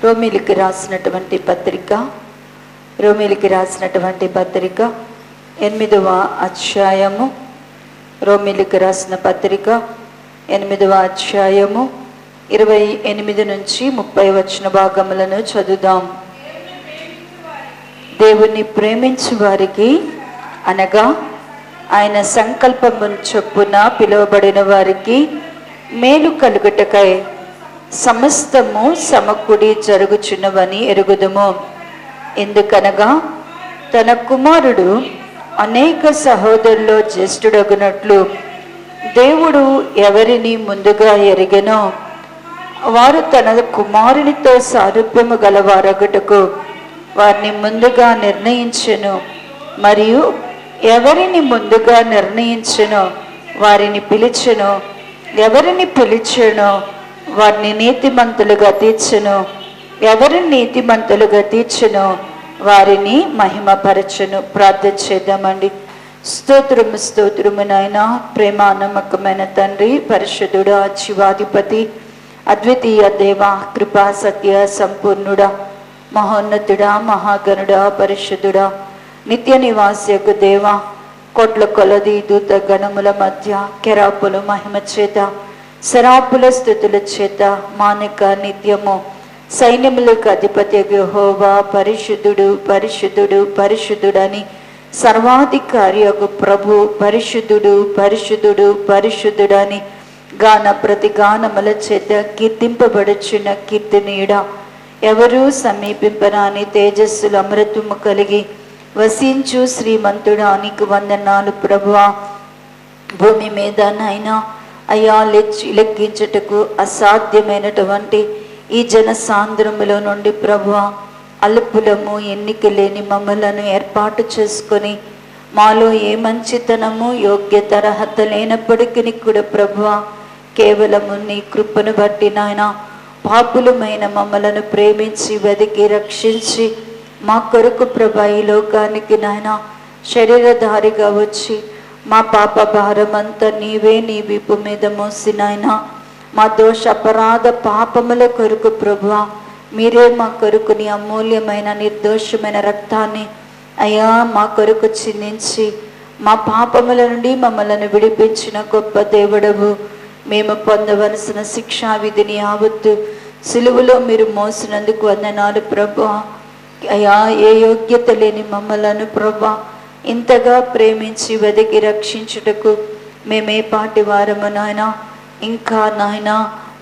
రోమీలికి రాసినటువంటి పత్రిక 8వ అధ్యాయము. రోమీలికి రాసిన పత్రిక 8వ అధ్యాయము 28 నుంచి 30 వచన భాగములను చదువుదాం. దేవుణ్ణి ప్రేమించు వారికి అనగా ఆయన సంకల్పమును చొప్పున పిలువబడిన వారికి మేలు కలుగుటకై సమస్తము సమకూడి జరుగుచున్నవని ఎరుగుదుము. ఎందుకనగా తన కుమారుడు అనేక సహోదరుల్లో జ్యేష్ఠుడగునట్లు దేవుడు ఎవరిని ముందుగా ఎరిగెనో వారు తన కుమారునితో సారూప్యము గలవారగుటకు వారిని ముందుగా నిర్ణయించెను. మరియు ఎవరిని ముందుగా నిర్ణయించెనో వారిని పిలిచెను. ఎవరిని పిలిచెనో వారిని నీతిమంతులుగా తీర్చెను. ఎవరిని నీతిమంతులుగా తీర్చెనో వారిని మహిమపరచెను. ప్రార్థన చేద్దామండి. స్తోత్రము నాయనా, ప్రేమ నమ్మకమైన తండ్రి, పరిశుద్ధుడా, జీవాధిపతి, అద్వితీయ దేవ, కృపా సత్య సంపూర్ణుడా, మహోన్నతుడా, మహాగణుడా, పరిశుద్ధుడా, నిత్య నివాస్యకు దేవ, కోట్ల కొలది దూత గణముల మధ్య కెరాపుల మహిమ చేత, శరాపుల స్థుతుల చేత, మానిక నిత్యము సైన్యములకు అధిపతి యెహోవా పరిశుద్ధుడు పరిశుద్ధుడు పరిశుద్ధుడని సర్వాధికారి యొక్క ప్రభు పరిశుద్ధుడు పరిశుద్ధుడు పరిశుద్ధుడని గాన ప్రతి గానముల చేత కీర్తింపబడుచున్న కీర్తనీయుడా, ఎవరూ సమీపింపరాని తేజస్సులు అమృతము కలిగి వసించు శ్రీమంతుడా, నీకు వందనాలు ప్రభువా. భూమి మీద నైనా అయ్యా లెక్కించుటకు అసాధ్యమైనటువంటి ఈ జన సాంద్రములో నుండి ప్రభువా, అల్పులము ఎన్నిక లేని మమ్మలను ఏర్పాటు చేసుకొని మాలో ఏ మంచితనము యోగ్యత అర్హత లేనప్పటికీ కూడా ప్రభువా, కేవలము నీ కృపను బట్టి నాయన పాపులమైన మమ్మలను ప్రేమించి వెదికి రక్షించి మా కొరకు ప్రభా ఈ లోకానికి నాయన శరీరధారిగా వచ్చి మా పాప భారమంతా నీవే నీ వీపు మీద మోసి నాయన మా దోష అపరాధ పాపముల కొరకు ప్రభువా, మీరే మా కొరకు నీ అమూల్యమైన నిర్దోషమైన రక్తాన్ని అయ్యా మా కొరకు చిందించి మా పాపముల నుండి మమ్మల్ని విడిపించిన గొప్ప దేవుడవు. మేము పొందవలసిన శిక్షా విధిని యావత్తు సిలువలో మీరు మోసినందుకు వందనాలు ప్రభువా. అయ్యా, ఏ యోగ్యత లేని మమ్మలను ప్రభువా ఇంతగా ప్రేమించి వెదికి రక్షించుటకు మేమే పాటి వారము నాయన. ఇంకా నాయన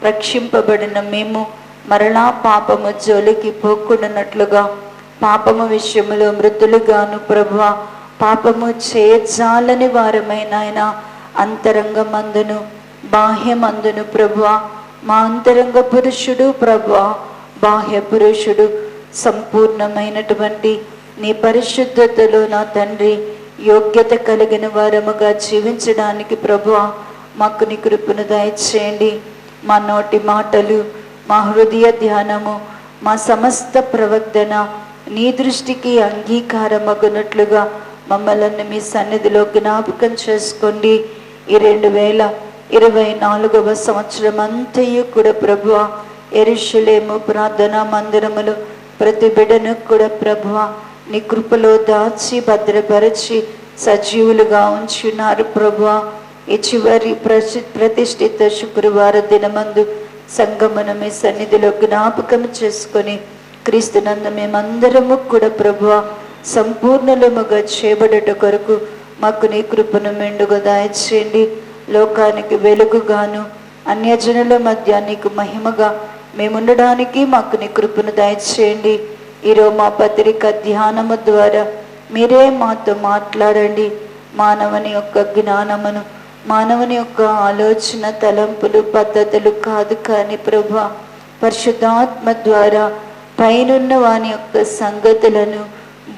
రక్షింపబడిన మేము మరలా పాపము జోలికి పోకుండానట్లుగా పాపము విషయంలో మృతులుగాను ప్రభువా, పాపము చేయజాలని వారమై నాయన అంతరంగమందును బాహ్యమందును ప్రభువా, మా అంతరంగ పురుషుడు ప్రభువా, బాహ్య పురుషుడు సంపూర్ణమైనటువంటి నీ పరిశుద్ధతలో నా తండ్రి యోగ్యత కలిగిన వారముగా జీవించడానికి ప్రభువా మాకు నీ కృపను దయచేయండి. మా నోటి మాటలు, మా హృదయ ధ్యానము, మా సమస్త ప్రవర్తన నీ దృష్టికి అంగీకారమగునట్లుగా మమ్మల్ని మీ సన్నిధిలో జ్ఞాపకం చేసుకోండి. ఈ 2024వ సంవత్సరం అంతయు కూడా ప్రభువా, యెరూషలేము ప్రార్థనా మందిరములు ప్రతి బిడ్డను కూడా ప్రభువా నీ కృపలో దాచి భద్రపరిచి సజీవులుగా ఉంచున్నారు ప్రభువా. ఈ చివరి ప్రతిష్ఠిత శుక్రవార దినమందు సంగమను మీ సన్నిధిలో జ్ఞాపకం చేసుకొని క్రీస్తునందు మేమందరము కూడా ప్రభువా సంపూర్ణముగా చేయబడట కొరకు మాకు నీ కృపను మెండుగా దయచేయండి. లోకానికి వెలుగుగాను అన్యజనుల మధ్య నీకు మహిమగా మేముండడానికి మాకు నీ కృపను దయచేయండి. ఈ రోమా పత్రిక ధ్యానము ద్వారా మీరే మాతో మాట్లాడండి. మానవుని యొక్క జ్ఞానమును, మానవుని యొక్క ఆలోచన, తలంపులు, పద్ధతులు కాదు కానీ ప్రభువా పరిశుద్ధాత్మ ద్వారా పైనున్న వాని యొక్క సంగతులను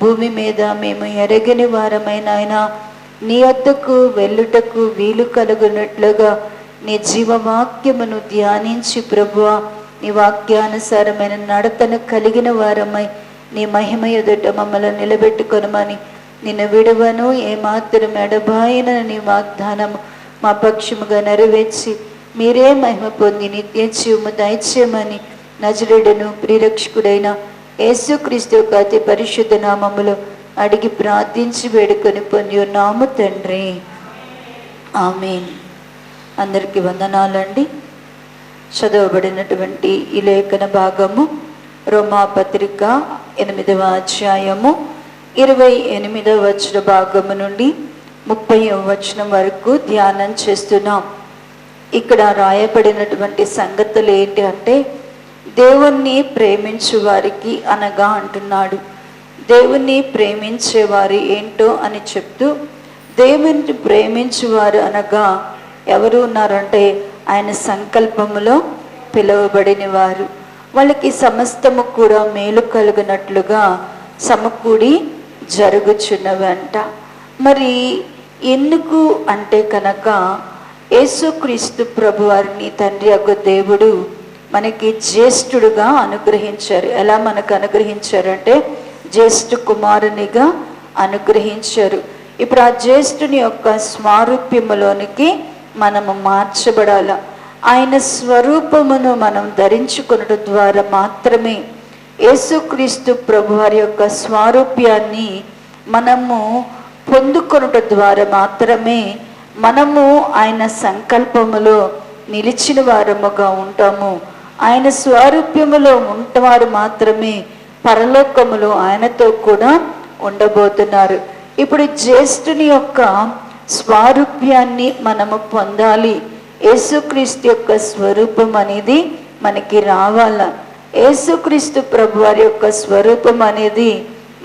భూమి మీద మేము ఎరగని వారమైన ఆయన నీ వద్దకు వెళ్ళుటకు వీలు కలుగునట్లుగా నీ జీవవాక్యమును ధ్యానించి ప్రభువా నీ వాక్యానుసారమైన నడతను కలిగిన వారమై నీ మహిమ ఎదుట మమ్మల్ని నిలబెట్టుకొనమని నిన్ను విడువను ఏమాత్రం ఎడబాయిన నీ వాగ్దానము మా పక్షముగా నెరవేర్చి మీరే మహిమ పొంది నిత్య జీవము దయచేయమని నజరేయుడును ప్రియరక్షకుడైన యేసుక్రీస్తు యొక్క అతి పరిశుద్ధ నామములో అడిగి ప్రార్థించి వేడుకొని పొంది ఉన్నాము తండ్రి, ఆమేన్. అందరికీ వందనాలండి. చదవబడినటువంటి ఈ లేఖన భాగము రోమాపత్రిక 8వ అధ్యాయము 28వ వచన భాగము నుండి 30వ వచనం వరకు ధ్యానం చేస్తున్నాం. ఇక్కడ రాయబడినటువంటి సంగతులు ఏంటి అంటే, దేవుణ్ణి ప్రేమించు వారికి అనగా అంటున్నాడు. దేవుణ్ణి ప్రేమించేవారు ఏంటో అని చెప్తూ, దేవుణ్ణి ప్రేమించువారు అనగా ఎవరు ఉన్నారంటే ఆయన సంకల్పములో పిలువబడిన వారు. వాళ్ళకి సమస్తము కూడా మేలు కలుగునట్లుగా సమకూడి జరుగుచున్నవంట. మరి ఎందుకు అంటే కనుక యేసుక్రీస్తు ప్రభు వారిని తండ్రి యొక్క దేవుడు మనకి జ్యేష్ఠుడుగా అనుగ్రహించారు. ఎలా మనకు అనుగ్రహించారంటే జ్యేష్ఠ కుమారునిగా అనుగ్రహించారు. ఇప్పుడు ఆ జ్యేష్ఠుని యొక్క స్వారూప్యములోనికి మనము మార్చబడాల. ఆయన స్వరూపమును మనం ధరించుకొనడం ద్వారా మాత్రమే, యేసుక్రీస్తు ప్రభు వారి యొక్క స్వారూప్యాన్ని మనము పొందుకొనడం ద్వారా మాత్రమే మనము ఆయన సంకల్పములో నిలిచిన వారముగా ఉంటాము. ఆయన స్వారూప్యములో ఉంటవారు మాత్రమే పరలోకములో ఆయనతో కూడా ఉండబోతున్నారు. ఇప్పుడు జ్యేష్ఠుని యొక్క స్వారూప్యాన్ని మనము పొందాలి. యేసుక్రీస్తు యొక్క స్వరూపం అనేది మనకి రావాల. యేసుక్రీస్తు ప్రభు వారి యొక్క స్వరూపం అనేది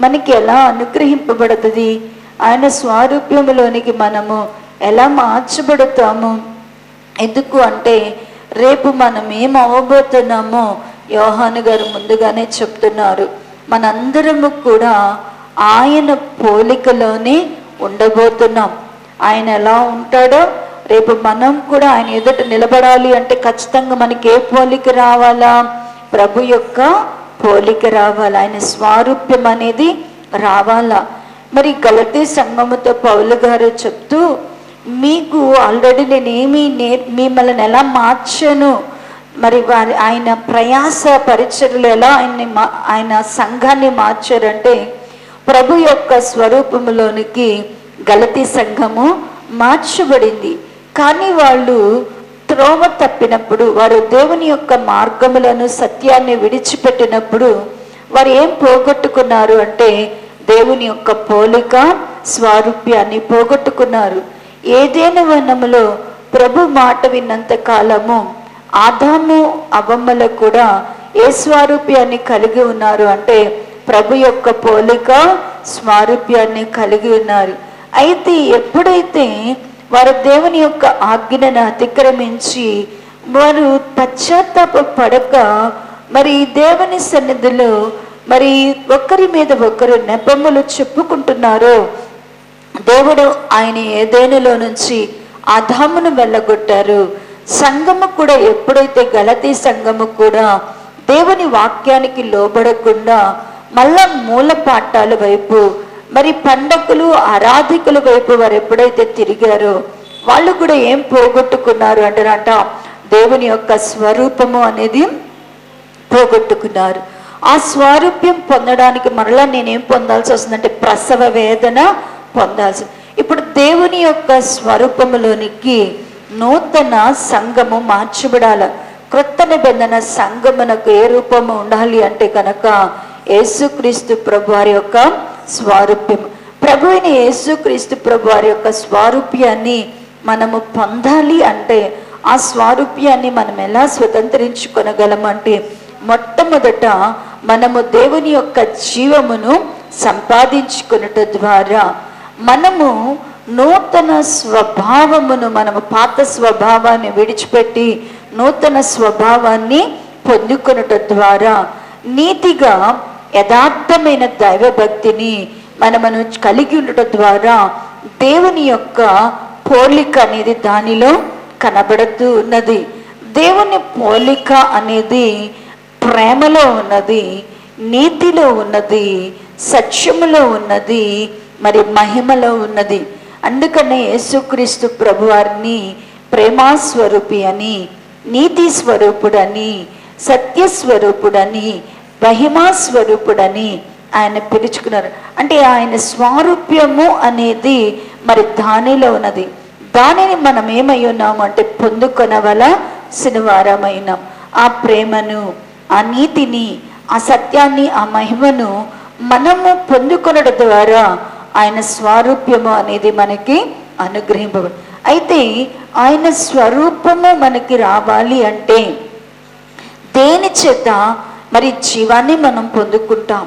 మనకి ఎలా అనుగ్రహింపబడుతుంది? ఆయన స్వారూప్యములోనికి మనము ఎలా మార్చబడతాము? ఎందుకు అంటే రేపు మనం ఏం అవ్వబోతున్నామో యోహాను గారు ముందుగానే చెప్తున్నారు. మనందరము కూడా ఆయన పోలికలోనే ఉండబోతున్నాం. ఆయన ఎలా ఉంటాడో రేపు మనం కూడా ఆయన ఎదుట నిలబడాలి అంటే ఖచ్చితంగా మనకి ఏ పోలిక రావాలా? ప్రభు యొక్క పోలిక రావాలా, ఆయన స్వారూప్యం అనేది రావాలా. మరి గలతీ సంఘముతో పౌలు గారు చెప్తూ, మీకు ఆల్రెడీ నేనేమి మిమ్మల్ని ఎలా మార్చాను, మరి వారి ఆయన ప్రయాస పరిచర్లు ఎలా ఆయన సంఘాన్ని మార్చారంటే ప్రభు యొక్క స్వరూపంలోనికి గలతీ సంఘము మార్చబడింది. కానీ వాళ్ళు త్రోవ తప్పినప్పుడు, వారు దేవుని యొక్క మార్గములను సత్యాన్ని విడిచిపెట్టినప్పుడు వారు ఏం పోగొట్టుకున్నారు అంటే దేవుని యొక్క పోలిక స్వారూప్యాన్ని పోగొట్టుకున్నారు. ఏదేను వనములో ప్రభు మాట విన్నంత కాలము ఆదాము అవ్వమ్మలు కూడా ఏ స్వారూప్యాన్ని కలిగి ఉన్నారు అంటే ప్రభు యొక్క పోలిక స్వారూప్యాన్ని కలిగి ఉన్నారు. అయితే ఎప్పుడైతే వారు దేవుని యొక్క ఆజ్ఞను అతిక్రమించి వారు పశ్చాత్తాప పడక మరి దేవుని సన్నిధిలో మరి ఒకరి మీద ఒకరు నెపములు చెప్పుకుంటున్నారో, దేవుడు ఆయన ఏదైనాలో నుంచి ఆదామును వెళ్ళగొట్టారు. సంఘము కూడా ఎప్పుడైతే గలతీ సంఘము కూడా దేవుని వాక్యానికి లోబడకుండా మళ్ళా మూల పాఠాల వైపు మరి పండగలు ఆరాధికుల వైపు వారు ఎప్పుడైతే తిరిగారో వాళ్ళు కూడా ఏం పోగొట్టుకున్నారు అంటారంట, దేవుని యొక్క స్వరూపము అనేది పోగొట్టుకున్నారు. ఆ స్వారూప్యం పొందడానికి మరలా నేనేం పొందాల్సి వస్తుందంటే ప్రసవ వేదన పొందాల్సి. ఇప్పుడు దేవుని యొక్క స్వరూపములోనికి నూతన సంఘము మార్చబడాల. క్రొత్త నిబంధన సంఘమునకు ఏ రూపము ఉండాలి అంటే కనుక యేసుక్రీస్తు ప్రభు వారి యొక్క స్వారూప్యం. ప్రభు అయిన యేసుక్రీస్తు ప్రభు వారి యొక్క స్వారూప్యాన్ని మనము పొందాలి అంటే ఆ స్వారూప్యాన్ని మనం ఎలా స్వతంత్రించుకొనగలమంటే మొట్టమొదట మనము దేవుని యొక్క జీవమును సంపాదించుకొనుట ద్వారా మనము నూతన స్వభావమును, మనము పాత స్వభావాన్ని విడిచిపెట్టి నూతన స్వభావాన్ని పొందుకొనుట ద్వారా నీతిగా యథార్థమైన దైవభక్తిని మనము కలిగి ఉండటం ద్వారా దేవుని యొక్క పోలిక అనేది దానిలో కనబడుతూ ఉన్నది. దేవుని పోలిక అనేది ప్రేమలో ఉన్నది, నీతిలో ఉన్నది, సత్యములో ఉన్నది, మరి మహిమలో ఉన్నది. అందుకనే యేసుక్రీస్తు ప్రభువారిని ప్రేమాస్వరూపి అని, నీతి స్వరూపుడని, సత్యస్వరూపుడని, మహిమా స్వరూపుడని ఆయన పిలుచుకున్నారు. అంటే ఆయన స్వారూప్యము అనేది మరి దానిలో ఉన్నది. దానిని మనం ఏమై ఉన్నాము అంటే పొందుకొనవలసిన వారమైనాం. ఆ ప్రేమను, ఆ నీతిని, ఆ సత్యాన్ని, ఆ మహిమను మనము పొందుకొనడం ద్వారా ఆయన స్వరూప్యము అనేది మనకి అనుగ్రహింపబడి. అయితే ఆయన స్వరూపము మనకి రావాలి అంటే దేని చేత మరి జీవాన్ని మనం పొందుకుంటాం?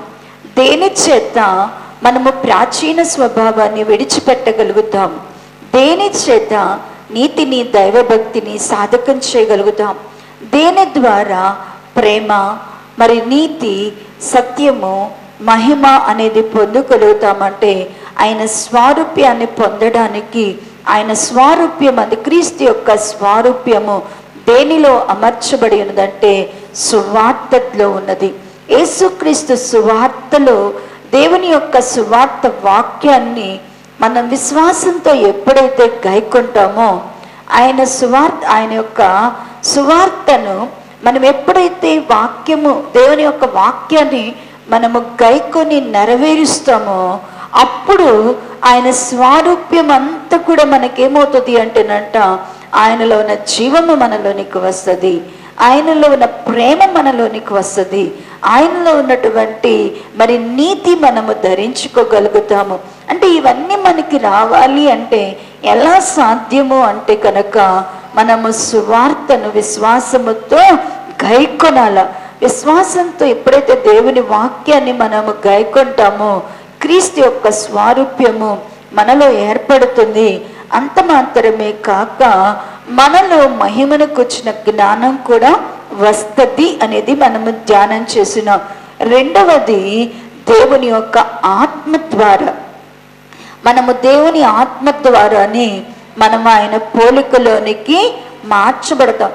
దేని చేత మనము ప్రాచీన స్వభావాన్ని విడిచిపెట్టగలుగుతాం? దేని చేత నీతిని, దైవభక్తిని సాధకం చేయగలుగుతాం? దేని ద్వారా ప్రేమ, మరి నీతి, సత్యము, మహిమ అనేది పొందుగలుగుతామంటే ఆయన స్వారూప్యాన్ని పొందడానికి, ఆయన స్వారూప్యం అది క్రీస్తు యొక్క స్వారూప్యము దేనిలో అమర్చబడి ఉన్నదంటే సువార్తలో ఉన్నది. యేసుక్రీస్తు సువార్తలో దేవుని యొక్క సువార్త వాక్యాన్ని మనం విశ్వాసంతో ఎప్పుడైతే గైకొంటామో, ఆయన యొక్క సువార్తను మనం ఎప్పుడైతే వాక్యము, దేవుని యొక్క వాక్యాన్ని మనము గైకొని నెరవేరుస్తామో, అప్పుడు ఆయన స్వారూప్యం అంతా కూడా మనకేమవుతుంది అంటేనంట, ఆయనలో ఉన్న జీవము మనలోనికి వస్తుంది, ఆయనలో ఉన్న ప్రేమ మనలోనికి వస్తుంది, ఆయనలో ఉన్నటువంటి మరి నీతి మనము ధరించుకోగలుగుతాము. అంటే ఇవన్నీ మనకి రావాలి అంటే ఎలా సాధ్యము అంటే కనుక మనము సువార్తను విశ్వాసముతో గైకొనాల. విశ్వాసంతో ఎప్పుడైతే దేవుని వాక్యాన్ని మనము గైకొంటామో క్రీస్తు యొక్క స్వారూప్యము మనలో ఏర్పడుతుంది. అంత మాత్రమే కాక మనలో మహిమను కూర్చిన జ్ఞానం కూడా వస్తది అనేది మనము ధ్యానం చేసినాం. రెండవది దేవుని యొక్క ఆత్మ ద్వారా, మనము దేవుని ఆత్మ ద్వారానే మనం ఆయన పోలికలోనికి మార్చబడతాం.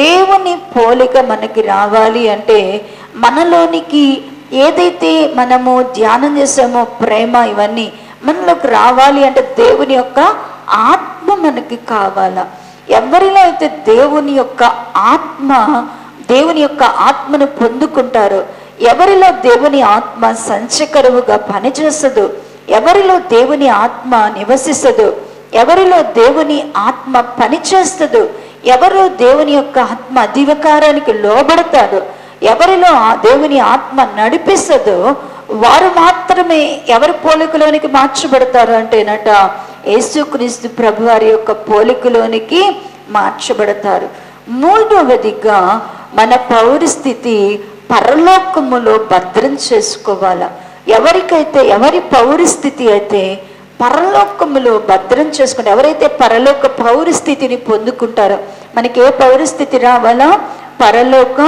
దేవుని పోలిక మనకి రావాలి అంటే మనలోనికి ఏదైతే మనము ధ్యానం చేసామో ప్రేమ, ఇవన్నీ మనలోకి రావాలి అంటే దేవుని యొక్క ఆత్మ మనకి కావాలా. ఎవరిలో అయితే దేవుని యొక్క ఆత్మను పొందుకుంటారో, ఎవరిలో దేవుని ఆత్మ సంచకరువుగా పనిచేస్తుందో, ఎవరిలో దేవుని ఆత్మ నివసిస్తుందో, ఎవరిలో దేవుని ఆత్మ పనిచేస్తుందో, ఎవరు దేవుని యొక్క ఆత్మ అధికారానికి లోబడతాడో, ఎవరిలో దేవుని ఆత్మ నడిపిస్తుందో వారు మాత్రమే ఎవరి పోలికలోనికి మార్చబడతారు అంటేనట యేసుక్రీస్తు ప్రభు వారి యొక్క పోలికలోనికి మార్చబడతారు. మూడవదిగా మన పౌరస్థితి పరలోకములో భద్రం చేసుకోవాలా. ఎవరి పౌరస్థితి అయితే పరలోకములో భద్రం చేసుకుంటే, ఎవరైతే పరలోక పౌరస్థితిని పొందుకుంటారో, మనకి ఏ పౌరస్థితి రావాలా? పరలోక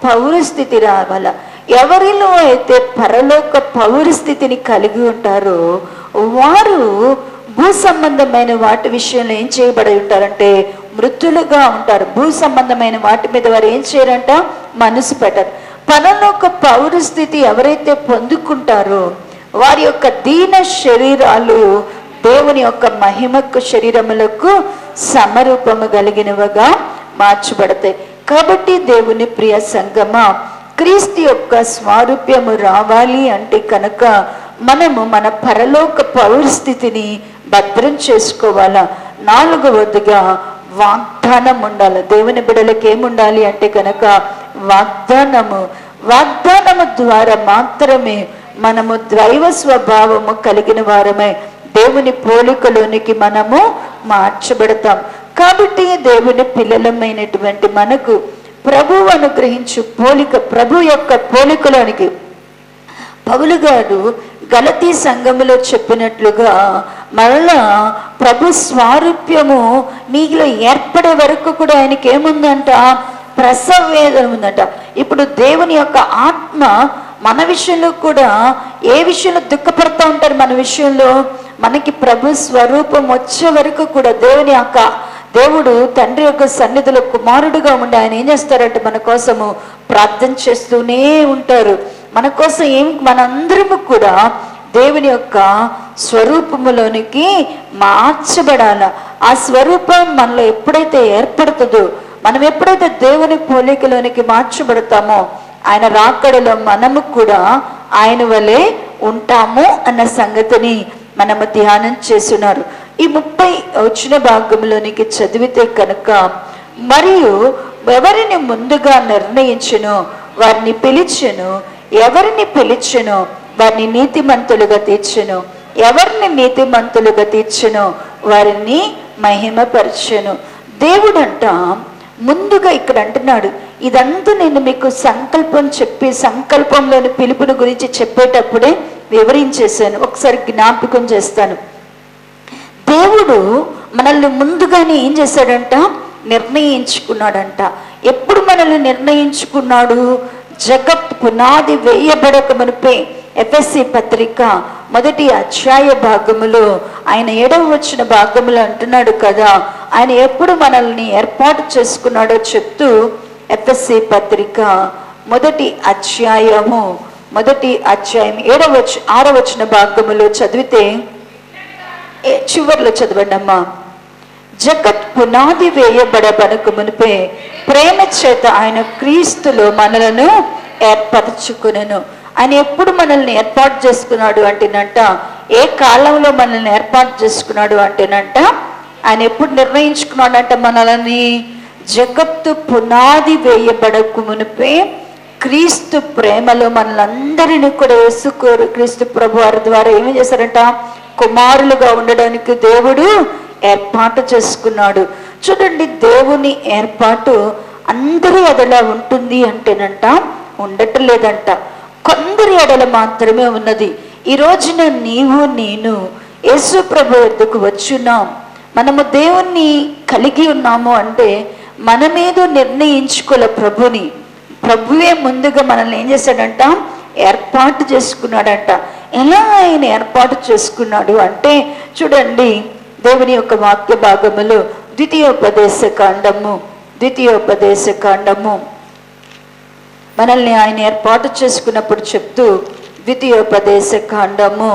పౌరస్థితి రావాలా. ఎవరిలో అయితే పరలోక పౌరస్థితిని కలిగి ఉంటారో వారు భూ సంబంధమైన వాటి విషయంలో ఏం చేయబడి ఉంటారంటే మృతులుగా ఉంటారు. భూ సంబంధమైన వాటి మీద వారు ఏం చేయరంట? మనసు పెట్టరు. పరలోక పౌరస్థితి ఎవరైతే పొందుకుంటారో వారి యొక్క దీన శరీరాలు దేవుని యొక్క మహిమకు శరీరములకు సమరూపము కలిగినవిగా మార్చబడతాయి. కాబట్టి దేవుని ప్రియ సంగమా, క్రీస్తు యొక్క స్వారూప్యము రావాలి అంటే కనుక మనము మన పరలోక పౌరస్థితిని భద్రం చేసుకోవాలా. నాలుగవదిగా వాగ్దానం ఉండాలి. దేవుని బిడ్డలకు ఏముండాలి అంటే కనుక వాగ్దానము ద్వారా మాత్రమే మనము దైవ స్వభావము కలిగిన వారమై దేవుని పోలికలోనికి మనము మార్చబడతాం. కాబట్టి దేవుని పిల్లలమైనటువంటి మనకు ప్రభువు అనుగ్రహించు పోలిక, ప్రభు యొక్క పోలికలోనికి పౌలు గారు గలతీ సంఘములో చెప్పినట్లుగా మరలా ప్రభు స్వారూప్యము నీలో ఏర్పడే వరకు కూడా ఆయనకి ఏముందంట? ప్రసవ వేదన ఉందంట. ఇప్పుడు దేవుని యొక్క ఆత్మ మన విషయంలో కూడా ఏ విషయంలో దుఃఖపడుతూ ఉంటారు? మన విషయంలో మనకి ప్రభు స్వరూపం వచ్చే వరకు కూడా దేవుడు తండ్రి యొక్క సన్నిధిలో కుమారుడుగా ఉండి ఆయన ఏం చేస్తారంటే మన కోసము ప్రార్థన చేస్తూనే ఉంటారు. మన కోసం మనందరము కూడా దేవుని యొక్క స్వరూపములోనికి మార్చబడాల. ఆ స్వరూపం మనలో ఎప్పుడైతే ఏర్పడుతుందో మనం ఎప్పుడైతే దేవుని పోలికలోనికి మార్చబడతామో ఆయన రాకడలో మనము కూడా ఆయన వలె ఉంటాము అన్న సంగతిని మనము ధ్యానం చేస్తున్నారు. ఈ 30 వచ్చిన భాగంలోనికి చదివితే కనుక, మరియు ఎవరిని ముందుగా నిర్ణయించును వారిని పిలిచెను, ఎవరిని పిలిచెను వారిని నీతిమంతులుగా తీర్చెను, ఎవరిని నీతిమంతులుగా తీర్చెను వారిని మహిమపరచెను. దేవుడంట ముందుగా ఇక్కడ అంటున్నాడు, ఇదంతా నేను మీకు సంకల్పం చెప్పి సంకల్పంలోని పిలుపుని గురించి చెప్పేటప్పుడే వివరించేశాను. ఒకసారి జ్ఞాపకం చేస్తాను. దేవుడు మనల్ని ముందుగానే ఏం చేశాడంట? నిర్ణయించుకున్నాడంట. ఎప్పుడు మనల్ని నిర్ణయించుకున్నాడు? జగత్ పునాది వేయబడక మునిపే. ఎఫెసీ పత్రిక 1వ అధ్యాయ భాగములో ఆయన 7వ వచన భాగములో అంటున్నాడు కదా, ఆయన ఎప్పుడు మనల్ని ఏర్పాటు చేసుకున్నాడో చెప్తూ ఎఫెసీ పత్రిక 1వ అధ్యాయం 6వ వచన భాగములో చదివితే, చివర్లో చదవండి అమ్మా. జగత్ పునాది వేయబడబనక మునిపే ప్రేమ చేత ఆయన క్రీస్తులో మనలను ఏర్పరచుకునెను. ఆయన ఎప్పుడు మనల్ని ఏర్పాటు చేసుకున్నాడు అంటేనంట, ఏ కాలంలో మనల్ని ఏర్పాటు చేసుకున్నాడు అంటేనంట, ఆయన ఎప్పుడు నిర్ణయించుకున్నాడంట మనల్ని? జగత్తు పునాది వేయబడక మునిపే క్రీస్తు ప్రేమలో మనలందరినీ కూడా క్రీస్తు ప్రభు వారి ద్వారా ఏమి చేశారంట? కుమారులుగా ఉండడానికి దేవుడు ఏర్పాటు చేసుకున్నాడు. చూడండి, దేవుని ఏర్పాటు అందరి ఎడల ఉంటుంది అంటేనంట ఉండటం లేదంట, కొందరి ఎడల మాత్రమే ఉన్నది. ఈ రోజున నీవు నేను యేసు ప్రభు వద్దకు వచ్చున్నాం, మనము దేవుణ్ణి కలిగి ఉన్నాము అంటే మనమేదో నిర్ణయించుకోలే ప్రభుని. ప్రభువే ముందుగా మనల్ని ఏం చేశాడంట? ఏర్పాటు చేసుకున్నాడంట. ఎలా ఆయన ఏర్పాటు చేసుకున్నాడు అంటే చూడండి, దేవుని యొక్క వాక్య భాగములో ద్వితీయోపదేశ కాండము మనల్ని ఆయన ఏర్పాటు చేసుకున్నప్పుడు చెప్తూ, ద్వితీయోపదేశ కాండము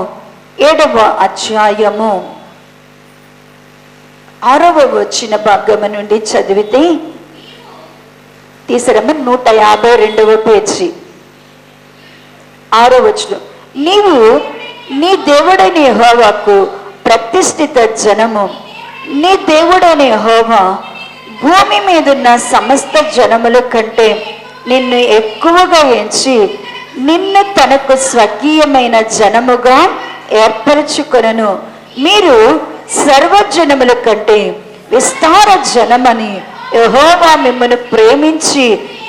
7వ అధ్యాయము 6వ వచన భాగము నుండి చదివితే, తీసరమ్మ 152వ పేజీ 6వ వచనం. నీవు నీ దేవుడైన యెహోవాకు ప్రతిష్ఠిత జనము. నీ దేవుడైన యెహోవా భూమి మీదున్న సమస్త జనముల కంటే నిన్ను ఎక్కువగా ఎంచి నిన్ను తనకు స్వకీయమైన జనముగా ఏర్పరచుకొనెను. మీరు సర్వజనముల కంటే విస్తార జనమని యెహోవా మిమ్మల్ని ప్రేమించి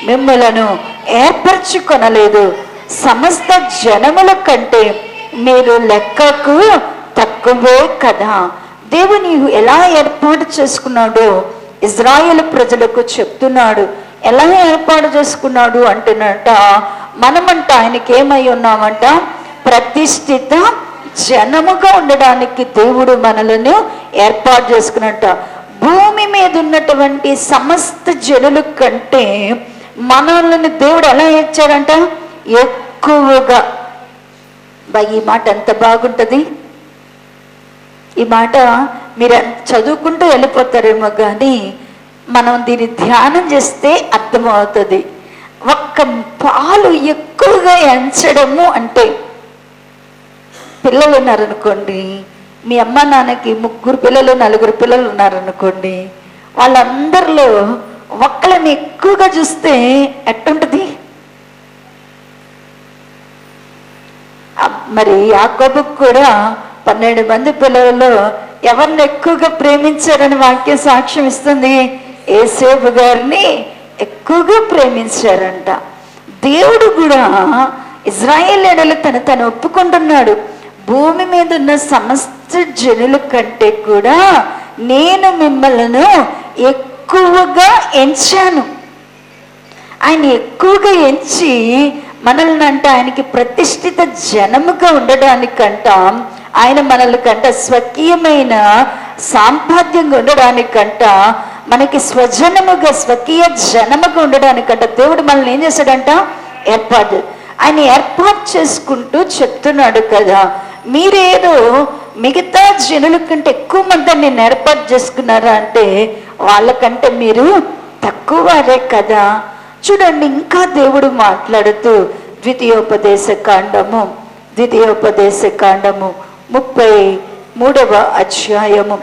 మిమ్మలను ఏర్పరచుకొనలేదు. సమస్త జనముల కంటే మీరు లెక్కకు తక్కువే కదా. దేవుని ఎలా ఏర్పాటు చేసుకున్నాడో ఇజ్రాయేల్ ప్రజలకు చెప్తున్నాడు. ఎలా ఏర్పాటు చేసుకున్నాడు అంటేనంట, మనమంట ఆయనకి ఏమై ఉన్నామంట? ప్రతిష్ఠిత జనముగా ఉండడానికి దేవుడు మనలను ఏర్పాటు చేసుకున్నట్ట. భూమి మీద ఉన్నటువంటి సమస్త జనుల కంటే మనల్ని దేవుడు ఎలా ఇచ్చాడంట? ఎక్కువగా. ఈ మాట ఎంత బాగుంటుంది! ఈ మాట మీరు చదువుకుంటూ వెళ్ళిపోతారేమో కానీ మనం దీన్ని ధ్యానం చేస్తే అర్థమవుతుంది. ఒక్క పాలు ఎక్కువగా ఎంచడము అంటే, పిల్లలు ఉన్నారనుకోండి, మీ అమ్మ నాన్నకి 3 పిల్లలు 4 పిల్లలు ఉన్నారనుకోండి, వాళ్ళందరిలో ఒక్కళ్ళని ఎక్కువగా చూస్తే ఎట్టుంటుంది? మరి యాకోబుకు కూడా 12 మంది పిల్లలలో ఎవరిని ఎక్కువగా ప్రేమించారని వాక్యం సాక్ష్యం ఇస్తుంది. యేసేపు గారిని ఎక్కువగా ప్రేమించారంట. దేవుడు కూడా ఇజ్రాయేలీయులు తను ఒప్పుకుంటున్నాడు. భూమి మీద ఉన్న సమస్త జనుల కంటే కూడా నేను మిమ్మల్ని ఎక్కువగా ఎంచాను. ఆయన ఎక్కువగా ఎంచి మనల్ని అంట ఆయనకి ప్రతిష్ఠిత జనముగా ఉండడానికంట, ఆయన మనల్నికంట స్వకీయమైన సాంపాద్యంగా ఉండడానికంట, మనకి స్వజనముగా స్వకీయ జనముగా ఉండడానికంట దేవుడు మనల్ని ఏం చేశాడంట? ఆయన ఏర్పాటు చేసుకుంటూ చెప్తున్నాడు కదా, మీరేదో మిగతా జనుల కంటే ఎక్కువ మంది నేను ఏర్పాటు చేసుకున్నారా అంటే వాళ్ళకంటే మీరు తక్కువ వారే కదా. చూడండి, ఇంకా దేవుడు మాట్లాడుతూ ద్వితీయోపదేశ కాండము 33వ అధ్యాయము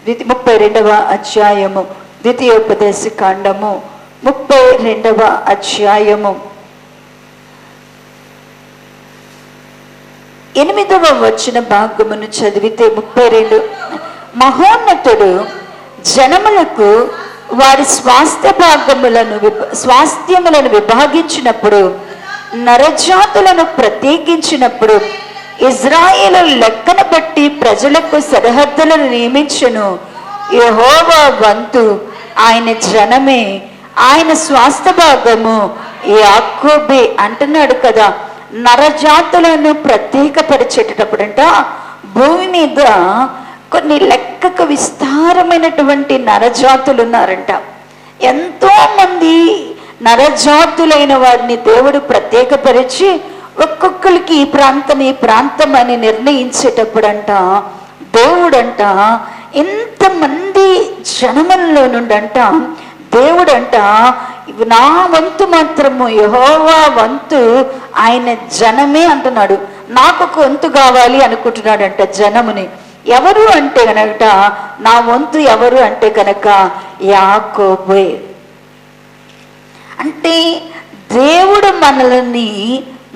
32వ అధ్యాయము ద్వితీయోపదేశ కాండము 32వ అధ్యాయము 8వ వచన భాగమును చదివితే 32, మహోన్నతుడు జనములకు వారి స్వాస్థ్యములను విభాగించినప్పుడు, నరజాతులను ప్రత్యేకించినప్పుడు, ఇజ్రాయేలు లెక్కన బట్టి ప్రజలకు సరిహద్దులను నియమించెను. యెహోవా వంతు ఆయన జనమే, ఆయన స్వాస్థ భాగము యాకోబే అంటున్నాడు కదా. నరజాతులను ప్రత్యేకపరిచేటప్పుడంట భూమి మీద కొన్ని లెక్కకు విస్తారమైనటువంటి నరజాతులు ఉన్నారంట. ఎంతో మంది నరజాతులైన వారిని దేవుడు ప్రత్యేకపరిచి ఒక్కొక్కరికి ఈ ప్రాంతం అని నిర్ణయించేటప్పుడంట దేవుడంట ఇంతమంది జనముల్లో నుండంట దేవుడంట నా వంతు మాత్రము, యెహోవా వంతు ఆయన జనమే అంటున్నాడు. నాకు ఒక వంతు కావాలి అనుకుంటున్నాడంట జనముని. ఎవరు అంటే కనుక నా వంతు ఎవరు అంటే కనుక యాకోబే. అంటే దేవుడు మనల్ని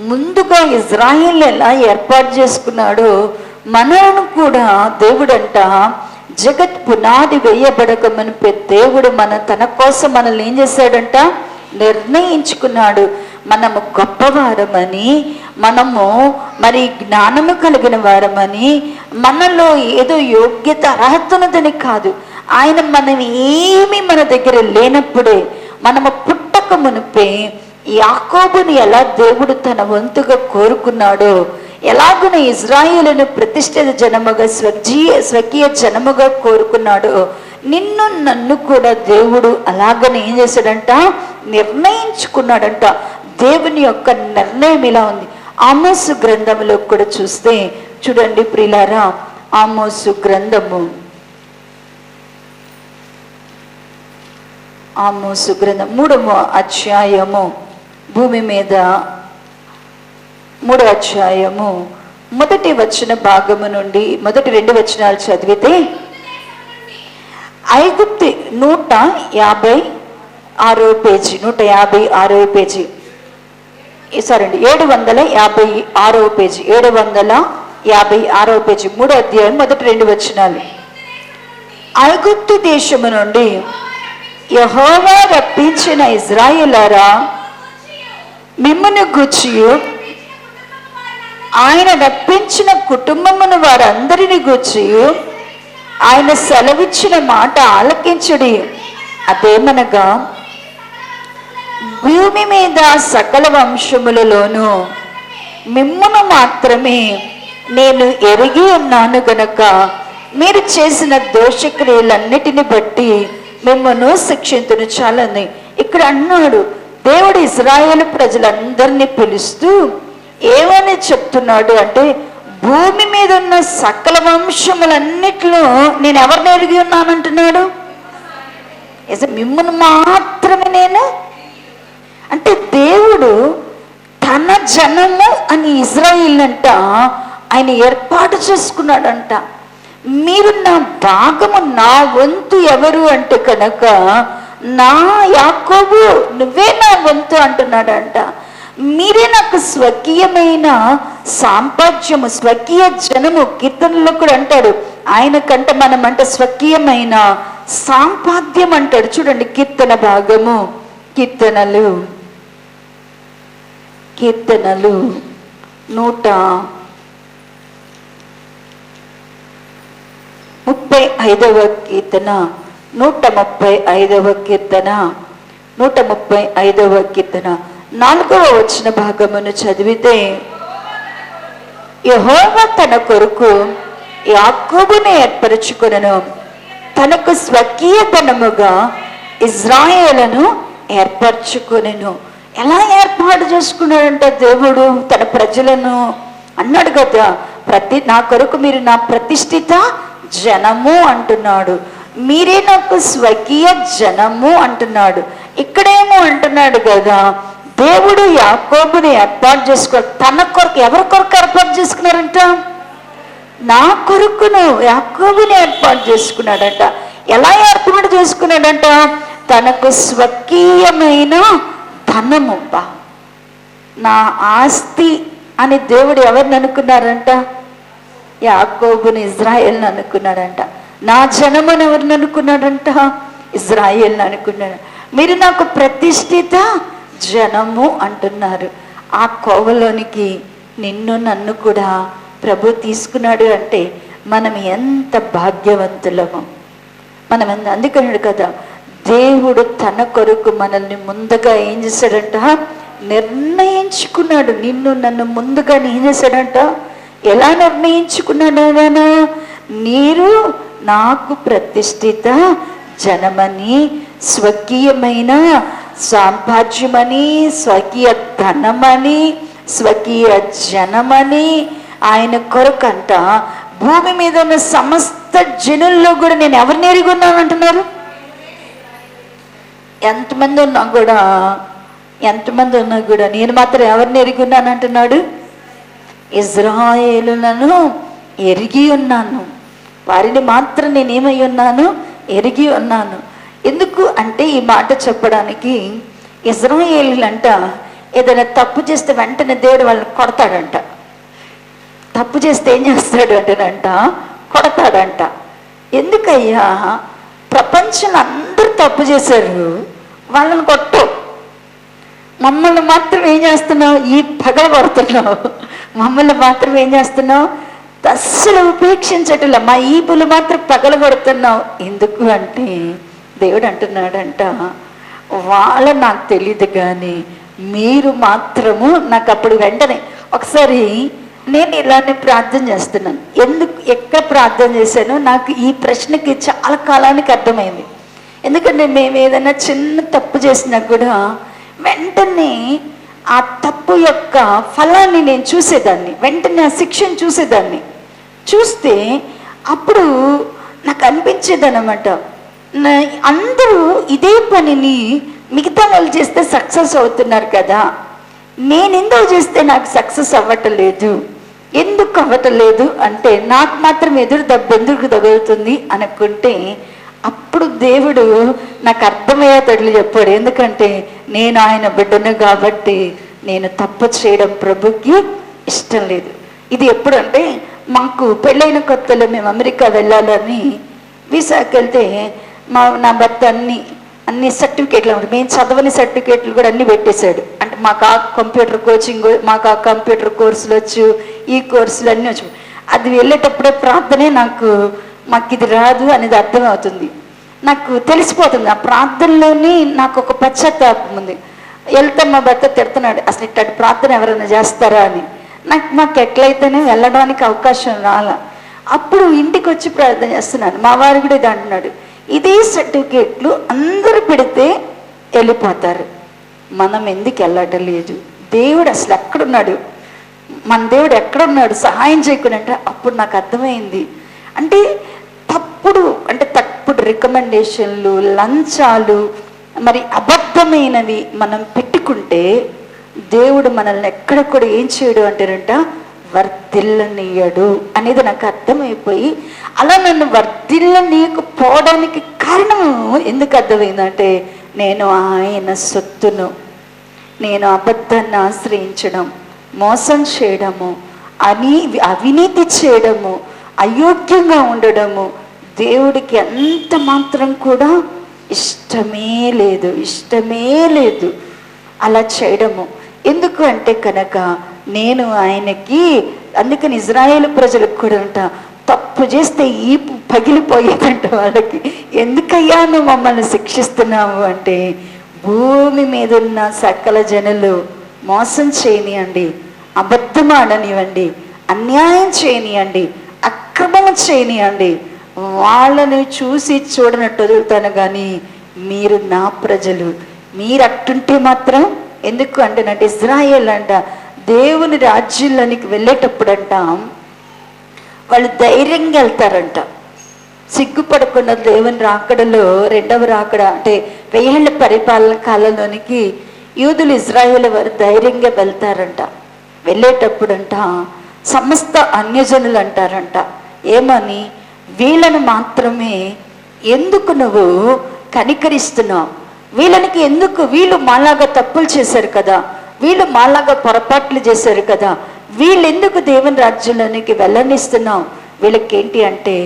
ముందుగా ఇజ్రాయేల్ ఎలా ఏర్పాటు చేసుకున్నాడో మనలను కూడా దేవుడంట జగత్ పునాది వేయబడక మునిపే దేవుడు తన కోసం మనల్ని ఏం చేశాడంట, నిర్ణయించుకున్నాడు. మనము గొప్పవారమని, మనము మరి జ్ఞానము కలిగిన వారమని, మనలో ఏదో యోగ్యత అర్హత ఉన్నదని కాదు. ఆయన ఏమి మన దగ్గర లేనప్పుడే, మనము పుట్టక మునిపే యాకోబుని ఎలా దేవుడు తన వంతుగా కోరుకున్నాడో, ఎలాగున ఇజ్రాయేలును ప్రతిష్ఠిత జనముగా స్వకీయ జనముగా కోరుకున్నాడో, నిన్ను నన్ను కూడా దేవుడు అలాగనే ఏం చేశాడంట, నిర్ణయించుకున్నాడంట. దేవుని యొక్క నిర్ణయం ఇలా ఉంది. ఆమోసు గ్రంథంలో కూడా చూస్తే చూడండి ప్రియులారా, ఆమోసు గ్రంథం 3వ అధ్యాయము భూమి మీద 3వ అధ్యాయము మొదటి వచన భాగము నుండి మొదటి 2 వచనాలు చదివితే, ఐగుప్తు 156వ పేజీ 756వ పేజీ 756వ పేజీ 756వ పేజీ 3వ అధ్యాయం మొదటి 2 వచనాలు. ఐగుప్తు దేశము నుండి యెహోవా రప్పించిన ఇజ్రాయేలారా, మిమ్మును గూర్చియు ఆయన రప్పించిన కుటుంబమును వారందరిని గూర్చియు ఆయన సెలవిచ్చిన మాట ఆలకించుడి. అదేమనగా, భూమి మీద సకల వంశములలోనూ మిమ్మును మాత్రమే నేను ఎరిగి ఉన్నాను గనక మీరు చేసిన దోషక్రియలన్నిటిని బట్టి మిమ్మను శిక్షించును. చాలని ఇక్కడ అన్నాడు దేవుడు ఇజ్రాయేలు ప్రజలందరినీ పిలుస్తూ ఏమని చెప్తున్నాడు అంటే, భూమి మీద ఉన్న సకల వంశములన్నిటిలో నేను ఎవరిని ఎరిగి ఉన్నానంటున్నాడు. మిమ్మల్ని మాత్రమే నేను అంటే దేవుడు తన జనము అని ఇజ్రాయిల్ అంట ఆయన ఏర్పాటు చేసుకున్నాడంట. మీరు నా భాగము, నా వంతు ఎవరు అంటే కనుక నా యాకోబు, నువ్వే నా వంతు అంటున్నాడంట. మీరే నాకు స్వకీయమైన సాంపాద్యము, స్వకీయ జనము. కీర్తనలో కూడా అంటాడు ఆయనకంట మనం అంటే స్వకీయమైన సాంపాద్యం అంటాడు. చూడండి కీర్తన భాగము, కీర్తనలు 135వ కీర్తన 135వ కీర్తన 135వ కీర్తన 4వ వచన భాగమును చదివితే, యెహోవా తన కొరకు యాకోబుని ఏర్పరచుకొనెను, తనకు స్వకీయ ధనముగా ఇజ్రాయేలును ఏర్పరచుకొనెను. ఎలా ఏర్పాటు చేసుకున్నాడంట దేవుడు తన ప్రజలను? అన్నాడు కదా, నా కొరకు మీరు నా ప్రతిష్ఠిత జనము అంటున్నాడు. మీరే నాకు స్వకీయ జనము అంటున్నాడు. ఇక్కడేమో అంటున్నాడు కదా, దేవుడు యాకోబుని ఏర్పాటు తన కొరకు. ఎవరి కొరకు ఏర్పాటు చేసుకున్నారంట? నా కొరకును యాకోబుని ఏర్పాటు చేసుకున్నాడంట. ఎలా ఏర్పాటు చేసుకున్నాడంట? తనకు స్వకీయమైన ధనము. నా ఆస్తి అని దేవుడు ఎవరిని అనుకున్నారంట? యాకోబుని, ఇజ్రాయేల్ని అనుకున్నాడంట. నా జనమును ఎవరిని అనుకున్నాడంట? ఇజ్రాయేల్ని అనుకున్నాడు. మీరు నాకు ప్రతిష్ఠిత జనము అంటున్నారు. ఆ కోవలోనికి నిన్ను నన్ను కూడా ప్రభు తీసుకున్నాడు అంటే మనం ఎంత భాగ్యవంతులము. మనం అందుకన్నాడు కదా, దేవుడు తన కొరకు మనల్ని ముందుగా ఏం చేశాడంట? నిర్ణయించుకున్నాడు. నిన్ను నన్ను ముందుగా ఏం చేశాడంట? ఎలా నిర్ణయించుకున్నాడు? మీరు నాకు ప్రతిష్ఠిత జనమని, స్వకీయమైన సాంపాజ్యమని, స్వకీయ ధనమని, స్వకీయ జనమని ఆయన కొరకంట. భూమి మీద ఉన్న సమస్త జనుల్లో కూడా నేను ఎవరిని ఎరిగి ఉన్నాను అంటున్నారు? ఎంతమంది ఉన్నా కూడా నేను మాత్రం ఎవరిని ఎరిగి ఉన్నాను అంటున్నాడు? ఇజ్రాయేలులను ఎరిగి ఉన్నాను. వారిని మాత్రం నేనేమై ఉన్నాను? ఎరిగి ఉన్నాను. ఎందుకు అంటే ఈ మాట చెప్పడానికి, ఇజ్రాయేలులంట ఏదైనా తప్పు చేస్తే వెంటనే దేవుడు వాళ్ళని కొడతాడంట. తప్పు చేస్తే ఏం చేస్తాడు అంటేనంట, కొడతాడంట. ఎందుకయ్యా? ప్రపంచంలో అందరూ తప్పు చేశారు, వాళ్ళని కొట్టు. మమ్మల్ని మాత్రం ఏం చేస్తున్నావు? ఈ పగల కొడుతున్నావు. మమ్మల్ని మాత్రం ఏం చేస్తున్నావు? అస్సలు ఉపేక్షించట్లే. మా ఈపులు మాత్రం పగల కొడుతున్నావు. ఎందుకు అంటే దేవుడు అంటున్నాడంట, వాళ్ళ నాకు తెలియదు కానీ మీరు మాత్రము నాకు. అప్పుడు వెంటనే ఒకసారి నేను ఇలానే ప్రార్థన చేస్తున్నాను. ఎక్కడ ప్రార్థన చేశానో నాకు ఈ ప్రశ్నకి చాలా కాలానికి అర్థమైంది. ఎందుకంటే మేము ఏదైనా చిన్న తప్పు చేసినా కూడా వెంటనే ఆ తప్పు యొక్క ఫలాన్ని నేను చూసేదాన్ని, వెంటనే ఆ శిక్షను చూసేదాన్ని. చూస్తే అప్పుడు నాకు అనిపించేది అనమాట, అందరూ ఇదే పనిని మిగతా వాళ్ళు చేస్తే సక్సెస్ అవుతున్నారు కదా, నేనెందుకు చేస్తే నాకు సక్సెస్ అవ్వటలేదు? ఎందుకు అవ్వటలేదు అంటే నాకు మాత్రం ఎదురు దెబ్బ ఎందుకు తగులుతుంది అనుకుంటే, అప్పుడు దేవుడు నాకు అర్థమయ్యేటట్లు చెప్పాడు. ఎందుకంటే నేను ఆయన బిడ్డను కాబట్టి నేను తప్పు చేయడం ప్రభుకి ఇష్టం లేదు. ఇది ఎప్పుడంటే మాకు పెళ్ళైన కొత్తలో మేము అమెరికా వెళ్ళాలని వీసాకి వెళ్తే నా భర్త అన్ని సర్టిఫికేట్లు, మేము చదవని సర్టిఫికేట్లు కూడా అన్నీ పెట్టేశాడు. అంటే మాకు ఆ కంప్యూటర్ కోచింగ్, మాకు ఆ కంప్యూటర్ కోర్సులు వచ్చు, ఈ కోర్సులు అన్నీ వచ్చు. అది వెళ్ళేటప్పుడే ప్రార్థనే మాకు ఇది రాదు అనేది అర్థమవుతుంది. నాకు తెలిసిపోతుంది. ఆ ప్రార్థనలోని నాకు ఒక పశ్చాత్తాపం ఉంది. వెళ్తే మా భర్త తిడుతున్నాడు, అసలు ఇట్లాంటి ప్రార్థన ఎవరైనా చేస్తారా అని. మాకు ఎట్లయితేనే వెళ్ళడానికి అవకాశం రాలా. అప్పుడు ఇంటికి వచ్చి ప్రార్థన చేస్తున్నాను. మా వారు కూడా ఇది అంటున్నాడు, ఇదే సర్టిఫికేట్లు అందరూ పెడితే వెళ్ళిపోతారు, మనం ఎందుకు వెళ్ళటం లేదు? దేవుడు అసలు ఎక్కడున్నాడు? మన దేవుడు ఎక్కడున్నాడు? సహాయం చేయకుండా అంటే అప్పుడు నాకు అర్థమైంది. అంటే తప్పుడు రికమెండేషన్లు, లంచాలు, మరి అబద్ధమైనవి మనం పెట్టుకుంటే దేవుడు మనల్ని ఎక్కడ కూడా ఏం చేయడు అంటారంట, వర్ధిల్లనీయడు అనేది నాకు అర్థమైపోయి, అలా నన్ను వర్ధిల్లనీయకపోవడానికి కారణము ఎందుకు అర్థమైందంటే, నేను ఆయన సొత్తును, నేను అబద్ధాన్ని ఆశ్రయించడం, మోసం చేయడము, అవినీతి చేయడము, అయోగ్యంగా ఉండడము దేవుడికి ఎంత మాత్రం కూడా ఇష్టమే లేదు అలా చేయడము. ఎందుకు అంటే కనుక నేను ఆయనకి, అందుకని ఇజ్రాయేలు ప్రజలకు కూడా అంట, తప్పు చేస్తే ఈ పగిలిపోయేదంట వాళ్ళకి. ఎందుకయ్యా నువ్వు మమ్మల్ని శిక్షిస్తున్నావు అంటే, భూమి మీద ఉన్న సకల జనులు మోసం చేయనియండి, అబద్ధం ఆడనివ్వండి, అన్యాయం చేయనియండి, అక్రమం చేయనియండి, వాళ్ళని చూసి చూడనట్టు వదులుతాను కానీ మీరు నా ప్రజలు, మీరు అట్టుంటే మాత్రం ఎందుకు అంటే ఇజ్రాయేల్ అంట దేవుని రాజ్యంలోనికి వెళ్ళేటప్పుడు అంట వాళ్ళు ధైర్యంగా వెళ్తారంట. సిగ్గుపడకుండా దేవుని రాకడలో, రెండవ రాకడ అంటే 1000 ఏళ్ల పరిపాలన కాలంలోనికి యూదులు, ఇజ్రాయేల్ వారు ధైర్యంగా వెళ్తారంట. వెళ్ళేటప్పుడంట సమస్త అన్యజనులు అంటారంట, ఏమని, వీళ్ళని మాత్రమే ఎందుకు నువ్వు కనికరిస్తున్నావు? వీళ్ళకి ఎందుకు? వీళ్ళు మాలాగా తప్పులు చేశారు కదా, వీళ్ళు మాలాగా పొరపాట్లు చేశారు కదా, వీళ్ళెందుకు దేవుని రాజ్యంలోనికి వెళ్ళనిస్తున్నావు? వీళ్ళకేంటి అంటే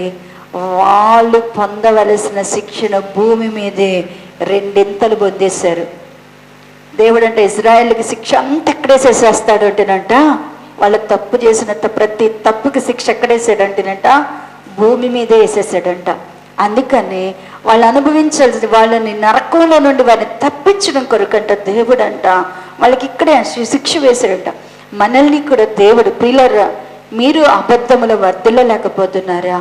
వాళ్ళు పొందవలసిన శిక్షణ భూమి మీదే 2 పొందేశారు. దేవుడు అంటే ఇజ్రాయేల్కి శిక్ష అంతా ఎక్కడేసేసేస్తాడు అంటేనంట, వాళ్ళ తప్పు చేసిన ప్రతి తప్పుకి శిక్ష ఎక్కడేసాడంటేనంట, భూమి మీదే వేసేసాడంట. అందుకని వాళ్ళు అనుభవించాల్సి, వాళ్ళని నరకంలో నుండి వారిని తప్పించడం కొరకంట దేవుడు అంట వాళ్ళకి ఇక్కడే శిక్ష వేశాడంట. మనల్ని కూడా దేవుడు, ప్రియులారా, మీరు అబద్ధములో వర్ధిల్లలేకపోతున్నారా?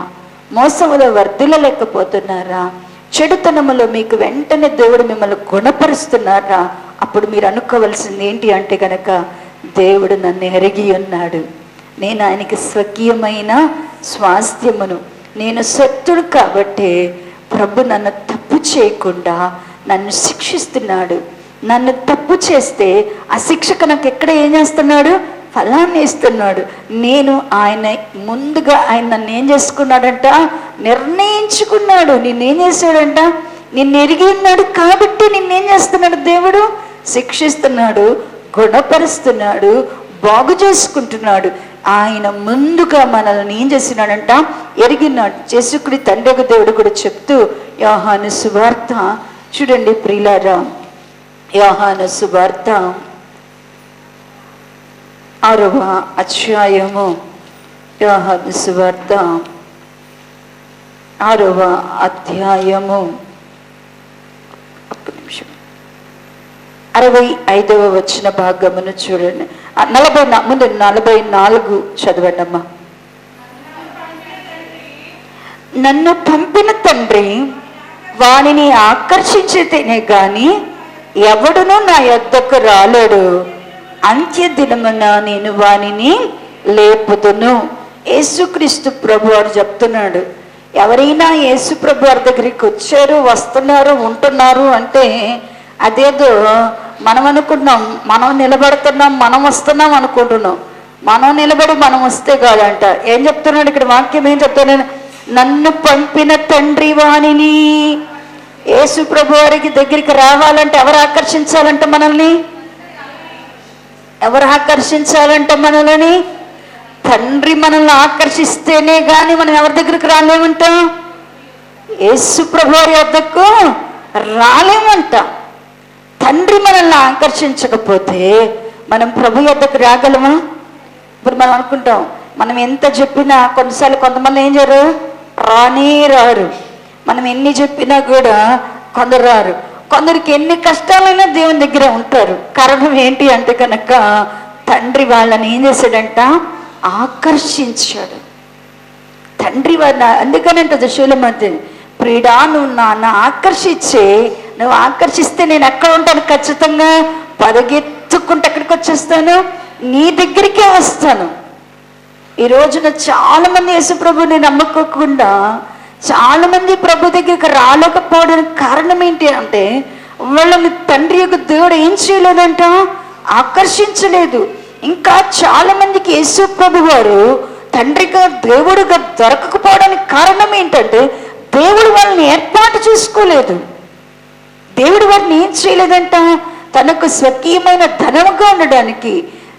మోసములో వర్ధిల్లలేకపోతున్నారా? చెడుతనములో మీకు వెంటనే దేవుడు మిమ్మల్ని గుణపరుస్తున్నారా? అప్పుడు మీరు అనుకోవలసింది ఏంటి అంటే కనుక, దేవుడు నన్ను ఎరిగి ఉన్నాడు, నేను ఆయనకి స్వకీయమైన స్వాస్థ్యమును, నేను సత్తుడు కాబట్టి ప్రభు నన్ను తప్పు చేయకుండా నన్ను శిక్షిస్తున్నాడు. నన్ను తప్పు చేస్తే ఆ శిక్షకు నాకు ఎక్కడ ఏం చేస్తున్నాడు? ఫలాన్ని ఇస్తున్నాడు. నేను ఆయన ముందుగా ఆయన నన్ను ఏం చేసుకున్నాడంట? నిర్ణయించుకున్నాడు. నిన్నేం చేశాడంట? నిన్ను ఎరిగి ఉన్నాడు కాబట్టి నిన్నేం చేస్తున్నాడు? దేవుడు శిక్షిస్తున్నాడు, గుణపరుస్తున్నాడు, బాగు చేసుకుంటున్నాడు. ఆయన ముందుగా మనల్ని ఏం చేస్తున్నాడంట? ఎరిగినాడు. యేసుక్రీ తండ్రి దేవుడు కూడా చెప్తూ, యోహాను సువార్త చూడండి ప్రియులారా, యోహాను సువార్త 6వ అధ్యాయము, యోహాను సువార్త 6వ అధ్యాయము 65వ వచన భాగమును చూడండి. 44 చదవండమ్మా. నన్ను పంపిన తండ్రి వానిని ఆకర్షించితేనే గాని ఎవడునూ నా యొద్దకు రాలేడు, అంత్య దినమున నేను వానిని లేపుదును. యేసుక్రీస్తు ప్రభు వారు చెప్తున్నాడు, ఎవరైనా యేసు ప్రభు వారి దగ్గరికి వచ్చారు, వస్తున్నారు, ఉంటున్నారు అంటే అదేదో మనం అనుకున్నాం, మనం నిలబడుతున్నాం, మనం వస్తున్నాం అనుకుంటున్నాం. మనం నిలబడి మనం వస్తే కాదంట. ఏం చెప్తున్నాడు ఇక్కడ వాక్యం? ఏం చెప్తున్నాను? నన్ను పంపిన తండ్రి వానిని. యేసు ప్రభు వారికి దగ్గరికి రావాలంటే ఎవరు ఆకర్షించాలంట మనల్ని? ఎవరు ఆకర్షించాలంట మనల్ని? తండ్రి మనల్ని ఆకర్షిస్తేనే కానీ మనం ఎవరి దగ్గరికి రాలేమంట? యేసు ప్రభు వారి వద్దకు రాలేమంట. తండ్రి మనల్ని ఆకర్షించకపోతే మనం ప్రభు వద్దకు రాగలమా? ఇప్పుడు మనం అనుకుంటాం, మనం ఎంత చెప్పినా కొన్నిసార్లు కొంతమంది ఏం చేయరు? రారు. మనం ఎన్ని చెప్పినా కూడా కొందరు రారు. కొందరికి ఎన్ని కష్టాలైనా దేవుని దగ్గర ఉంటారు. కారణం ఏంటి అంటే కనుక తండ్రి వాళ్ళని ఏం చేశాడంట? ఆకర్షించాడు. తండ్రి వాళ్ళ అందుకనంటే శూలమతి, ప్రియుడా నువ్వు నన్ను నువ్వు ఆకర్షిస్తే నేను ఎక్కడ ఉంటాను? ఖచ్చితంగా పరిగెత్తుకుంటే ఎక్కడికి వచ్చేస్తాను? నీ దగ్గరికే వస్తాను. ఈ రోజున చాలా మంది యేసు ప్రభుని నమ్మకోకుండా చాలా మంది ప్రభు దగ్గరికి రాలేకపోవడానికి కారణం ఏంటి అంటే వాళ్ళని తండ్రి యొక్క దేవుడు ఏం చేయలేదంట? ఆకర్షించలేదు. ఇంకా చాలా మందికి యేసు ప్రభు వారు తండ్రిగా దేవుడుగా దొరకకపోవడానికి కారణం ఏంటంటే దేవుడు వాళ్ళని ఏర్పాటు చేసుకోలేదు. దేవుడు వారిని ఏం చేయలేదంట? తనకు స్వకీయమైన ధనముగా ఉండడానికి,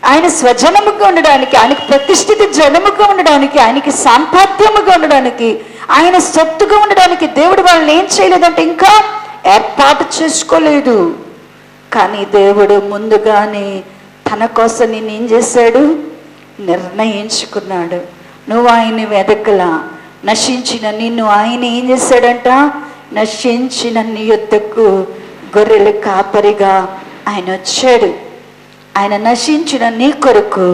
ఆయన స్వజనముగా ఉండడానికి, ఆయనకు ప్రతిష్ఠిత జనముగా ఉండడానికి, ఆయనకి సాంపాద్యముగా ఉండడానికి, ఆయన సొత్తుగా ఉండడానికి దేవుడు వాళ్ళని ఏం చేయలేదంటే ఇంకా ఏర్పాటు చేసుకోలేదు. కానీ దేవుడు ముందుగానే తన కోసం నిన్ను ఏం చేశాడు? నిర్ణయించుకున్నాడు. నువ్వు ఆయన్ని వెదకలా, నశించిన నిన్ను ఆయన ఏం చేశాడంట? నశించిన నీ యొద్దకు గొర్రెల కాపరిగా ఆయన వచ్చాడు. ఆయన నశించిన నీ కొరకు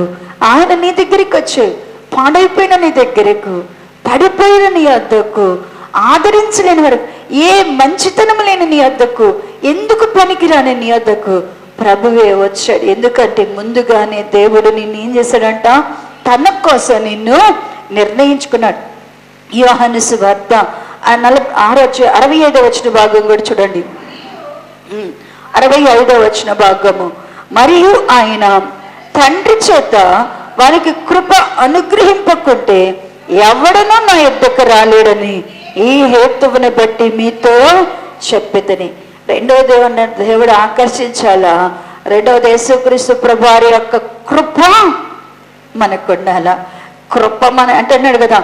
ఆయన నీ దగ్గరికి వచ్చాడు. పాడైపోయిన నీ దగ్గరకు, పడిపోయిన నీ వద్దకు, ఆదరించలేని వరకు, ఏ మంచితనం లేని నీ వద్దకు, ఎందుకు పనికిరాని నీ వద్దకు ప్రభువే వచ్చాడు. ఎందుకంటే ముందుగానే దేవుడు నిన్ను ఏం చేశాడంట? తన కోసం నిన్ను నిర్ణయించుకున్నాడు. యోహాను సువార్త 65వ వచన భాగం కూడా చూడండి. 65వ వచన భాగము. మరియు ఆయన తండ్రి చేత వారికి కృప అనుగ్రహింపకుంటే ఎవడనూ నా యొద్దకు రాలేడని ఈ హేతువుని బట్టి మీతో చెప్పితిని. రెండవ దేవుడు ఆకర్షించాలా? రెండవది యేసుక్రీస్తు ప్రభువారి యొక్క కృప మనకు ఉండాలా. కృప మన అంటే అన్నాడు కదా,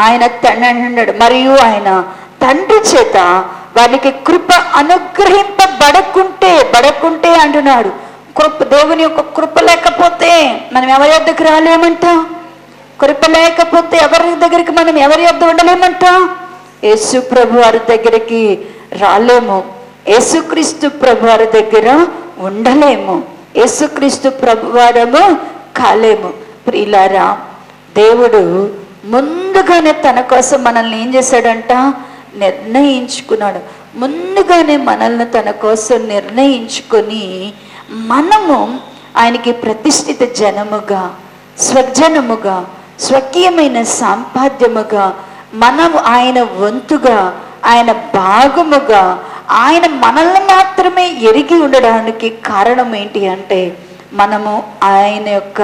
ఆయన అన్నాడు మరియు ఆయన తండ్రి చేత వారికి కృప బడకుంటే అంటున్నాడు. కృప, దేవుని యొక్క కృప లేకపోతే మనం ఎవరి వద్దకు రాలేమంట. కృప లేకపోతే ఎవరి వద్ద ఉండలేమంట. యేసు ప్రభు వారి దగ్గరికి రాలేము, యేసుక్రీస్తు ప్రభు వారి దగ్గర ఉండలేము, యేసుక్రీస్తు ప్రభువారము కాలేము. ప్రియులారా, దేవుడు ముందుగానే తన కోసం మనల్ని ఏం చేశాడంట? నిర్ణయించుకున్నాడు. ముందుగానే మనల్ని తన కోసం నిర్ణయించుకొని మనము ఆయనకి ప్రతిష్ఠిత జనముగా, స్వజనముగా, స్వకీయమైన సంపాద్యముగా, మనం ఆయన వంతుగా, ఆయన భాగముగా, ఆయన మనల్ని మాత్రమే ఎరిగి ఉండడానికి కారణం ఏంటి అంటే మనము ఆయన యొక్క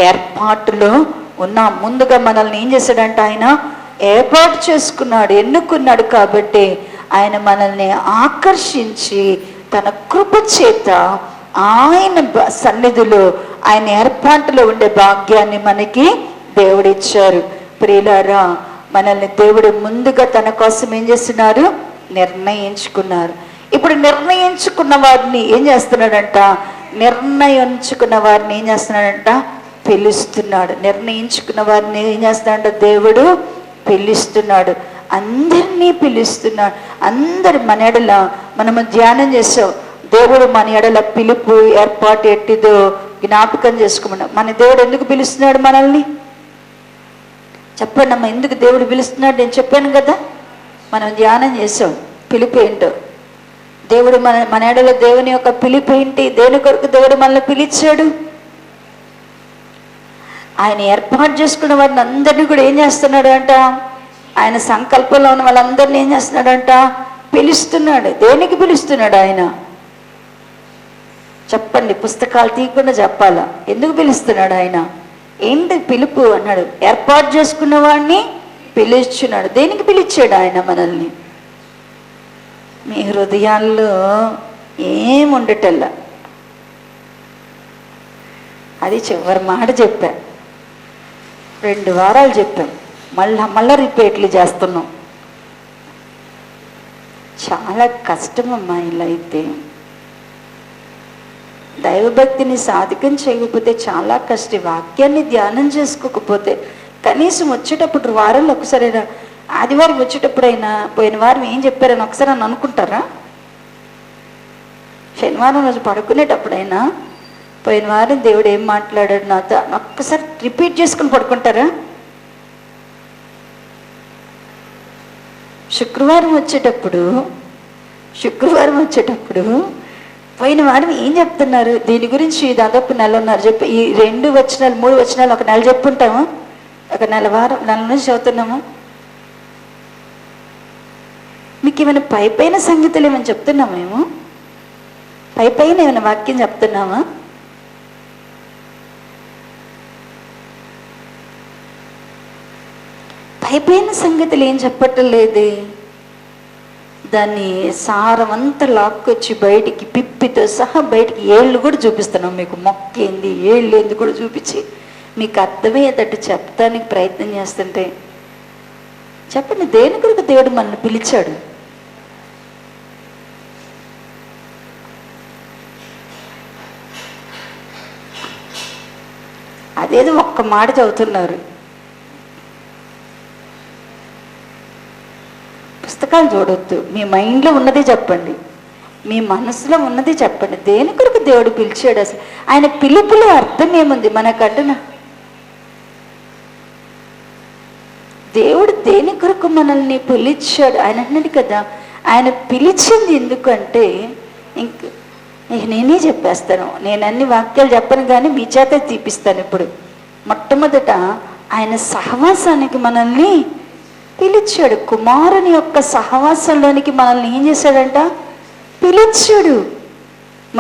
ఏర్పాటులో ఉన్నాం. ముందుగా మనల్ని ఏం చేశాడంట? ఆయన ఏర్పాటు చేసుకున్నాడు, ఎన్నుకున్నాడు. కాబట్టి ఆయన మనల్ని ఆకర్షించి తన కృప చేత ఆయన సన్నిధిలో, ఆయన ఏర్పాటులో ఉండే భాగ్యాన్ని మనకి దేవుడిచ్చారు. ప్రియులారా, మనల్ని దేవుడు ముందుగా తన కోసం ఏం చేస్తున్నారు? నిర్ణయించుకున్నారు. ఇప్పుడు నిర్ణయించుకున్న వారిని ఏం చేస్తున్నాడంట? పిలుస్తున్నాడు. నిర్ణయించుకున్న వారిని ఏం చేస్తున్నాడంట? దేవుడు పిలుస్తున్నాడు. అందరినీ పిలుస్తున్నాడు. అందరు మన ఎడల మనము ధ్యానం చేసాం. దేవుడు మన ఎడల పిలుపు ఏర్పాటు ఎట్టిదో జ్ఞాపకం చేసుకోమన్నా. మన దేవుడు ఎందుకు పిలుస్తున్నాడు మనల్ని? చెప్పండి అమ్మా, ఎందుకు దేవుడు పిలుస్తున్నాడు? నేను చెప్పాను కదా, మనం ధ్యానం చేసాం పిలుపు ఏంటో. దేవుడు మన ఎడల దేవుని యొక్క పిలుపు ఏంటి? దేని కొరకు దేవుడు మనల్ని పిలిచాడు? ఆయన ఏర్పాటు చేసుకున్న వారిని అందరినీ కూడా ఏం చేస్తున్నాడు అంట? ఆయన సంకల్పంలో ఉన్న వాళ్ళందరినీ ఏం చేస్తున్నాడంట? పిలుస్తున్నాడు. దేనికి పిలుస్తున్నాడు ఆయన? చెప్పండి, పుస్తకాలు తీయకుండా చెప్పాలా. ఎందుకు పిలుస్తున్నాడు ఆయన? ఏంటి పిలుపు అన్నాడు? ఏర్పాటు చేసుకున్న వాడిని పిలుస్తున్నాడు. దేనికి పిలిచాడు ఆయన మనల్ని? మీ హృదయాల్లో ఏముండటల్లా, అది చివరి మాట చెప్పా. 2 వారాలు చెప్పాం, మళ్ళా రిపీట్లు చేస్తున్నాం. చాలా కష్టమమ్మా ఇలా అయితే. దైవభక్తిని సాధికం చేయకపోతే చాలా కష్టం. వాక్యాన్ని ధ్యానం చేసుకోకపోతే కనీసం వచ్చేటప్పుడు వారంలో ఒకసారి, ఆదివారం వచ్చేటప్పుడైనా పోయిన వారం ఏం చెప్పారని ఒకసారి అని అనుకుంటారా? శనివారం రోజు పడుకునేటప్పుడైనా పోయిన వారం దేవుడు ఏం మాట్లాడాడు నాతో ఒక్కసారి రిపీట్ చేసుకుని పడుకుంటారా? శుక్రవారం వచ్చేటప్పుడు పోయిన వారం ఏం చెప్తున్నారు దీని గురించి? దాదాపు 1 నెల ఉన్నారు చెప్పి, ఈ 2 వచనాలు 3 వచనాలు 1 నెల చెప్పుంటాము. 1 నెల నుంచి చదువుతున్నాము. మీకు ఏమైనా పైన సంగతులు ఏమైనా చెప్తున్నామా? మేము పైన ఏమైనా వాక్యం చెప్తున్నామా? పైన సంగతులు ఏం చెప్పటం లేదే. దాన్ని సారమంతా లాక్కొచ్చి బయటికి పిప్పితో సహా బయటికి ఏళ్ళు కూడా చూపిస్తున్నాం. మీకు మొక్క ఏంది, ఏళ్ళు ఏంది కూడా చూపించి మీకు అర్థమయ్యేటట్టు చెప్పడానికి ప్రయత్నం చేస్తుంటే, చెప్పండి, దేని కొరకు దేవుడు మనల్ని పిలిచాడు? అదేదో ఒక్క మాట చదువుతున్నారు. పుస్తకాలు చూడొద్దు, మీ మైండ్లో ఉన్నది చెప్పండి, మీ మనసులో ఉన్నది చెప్పండి. దేని కొరకు దేవుడు పిలిచాడు? అసలు ఆయన పిలుపులో అర్థం ఏముంది మనకంటున్నా? దేవుడు దేని కొరకు మనల్ని పిలిచాడు? ఆయన అన్నాడు కదా, ఆయన పిలిచింది ఎందుకంటే, ఇంక నేనే చెప్పేస్తాను, నేను అన్ని వాక్యాలు చెప్పను కానీ మీ చేత తీపిస్తాను. ఇప్పుడు మొట్టమొదట ఆయన సహవాసానికి మనల్ని పిలిచాడు. కుమారుని యొక్క సహవాసంలోనికి మనల్ని ఏం చేశాడంట? పిలిచాడు.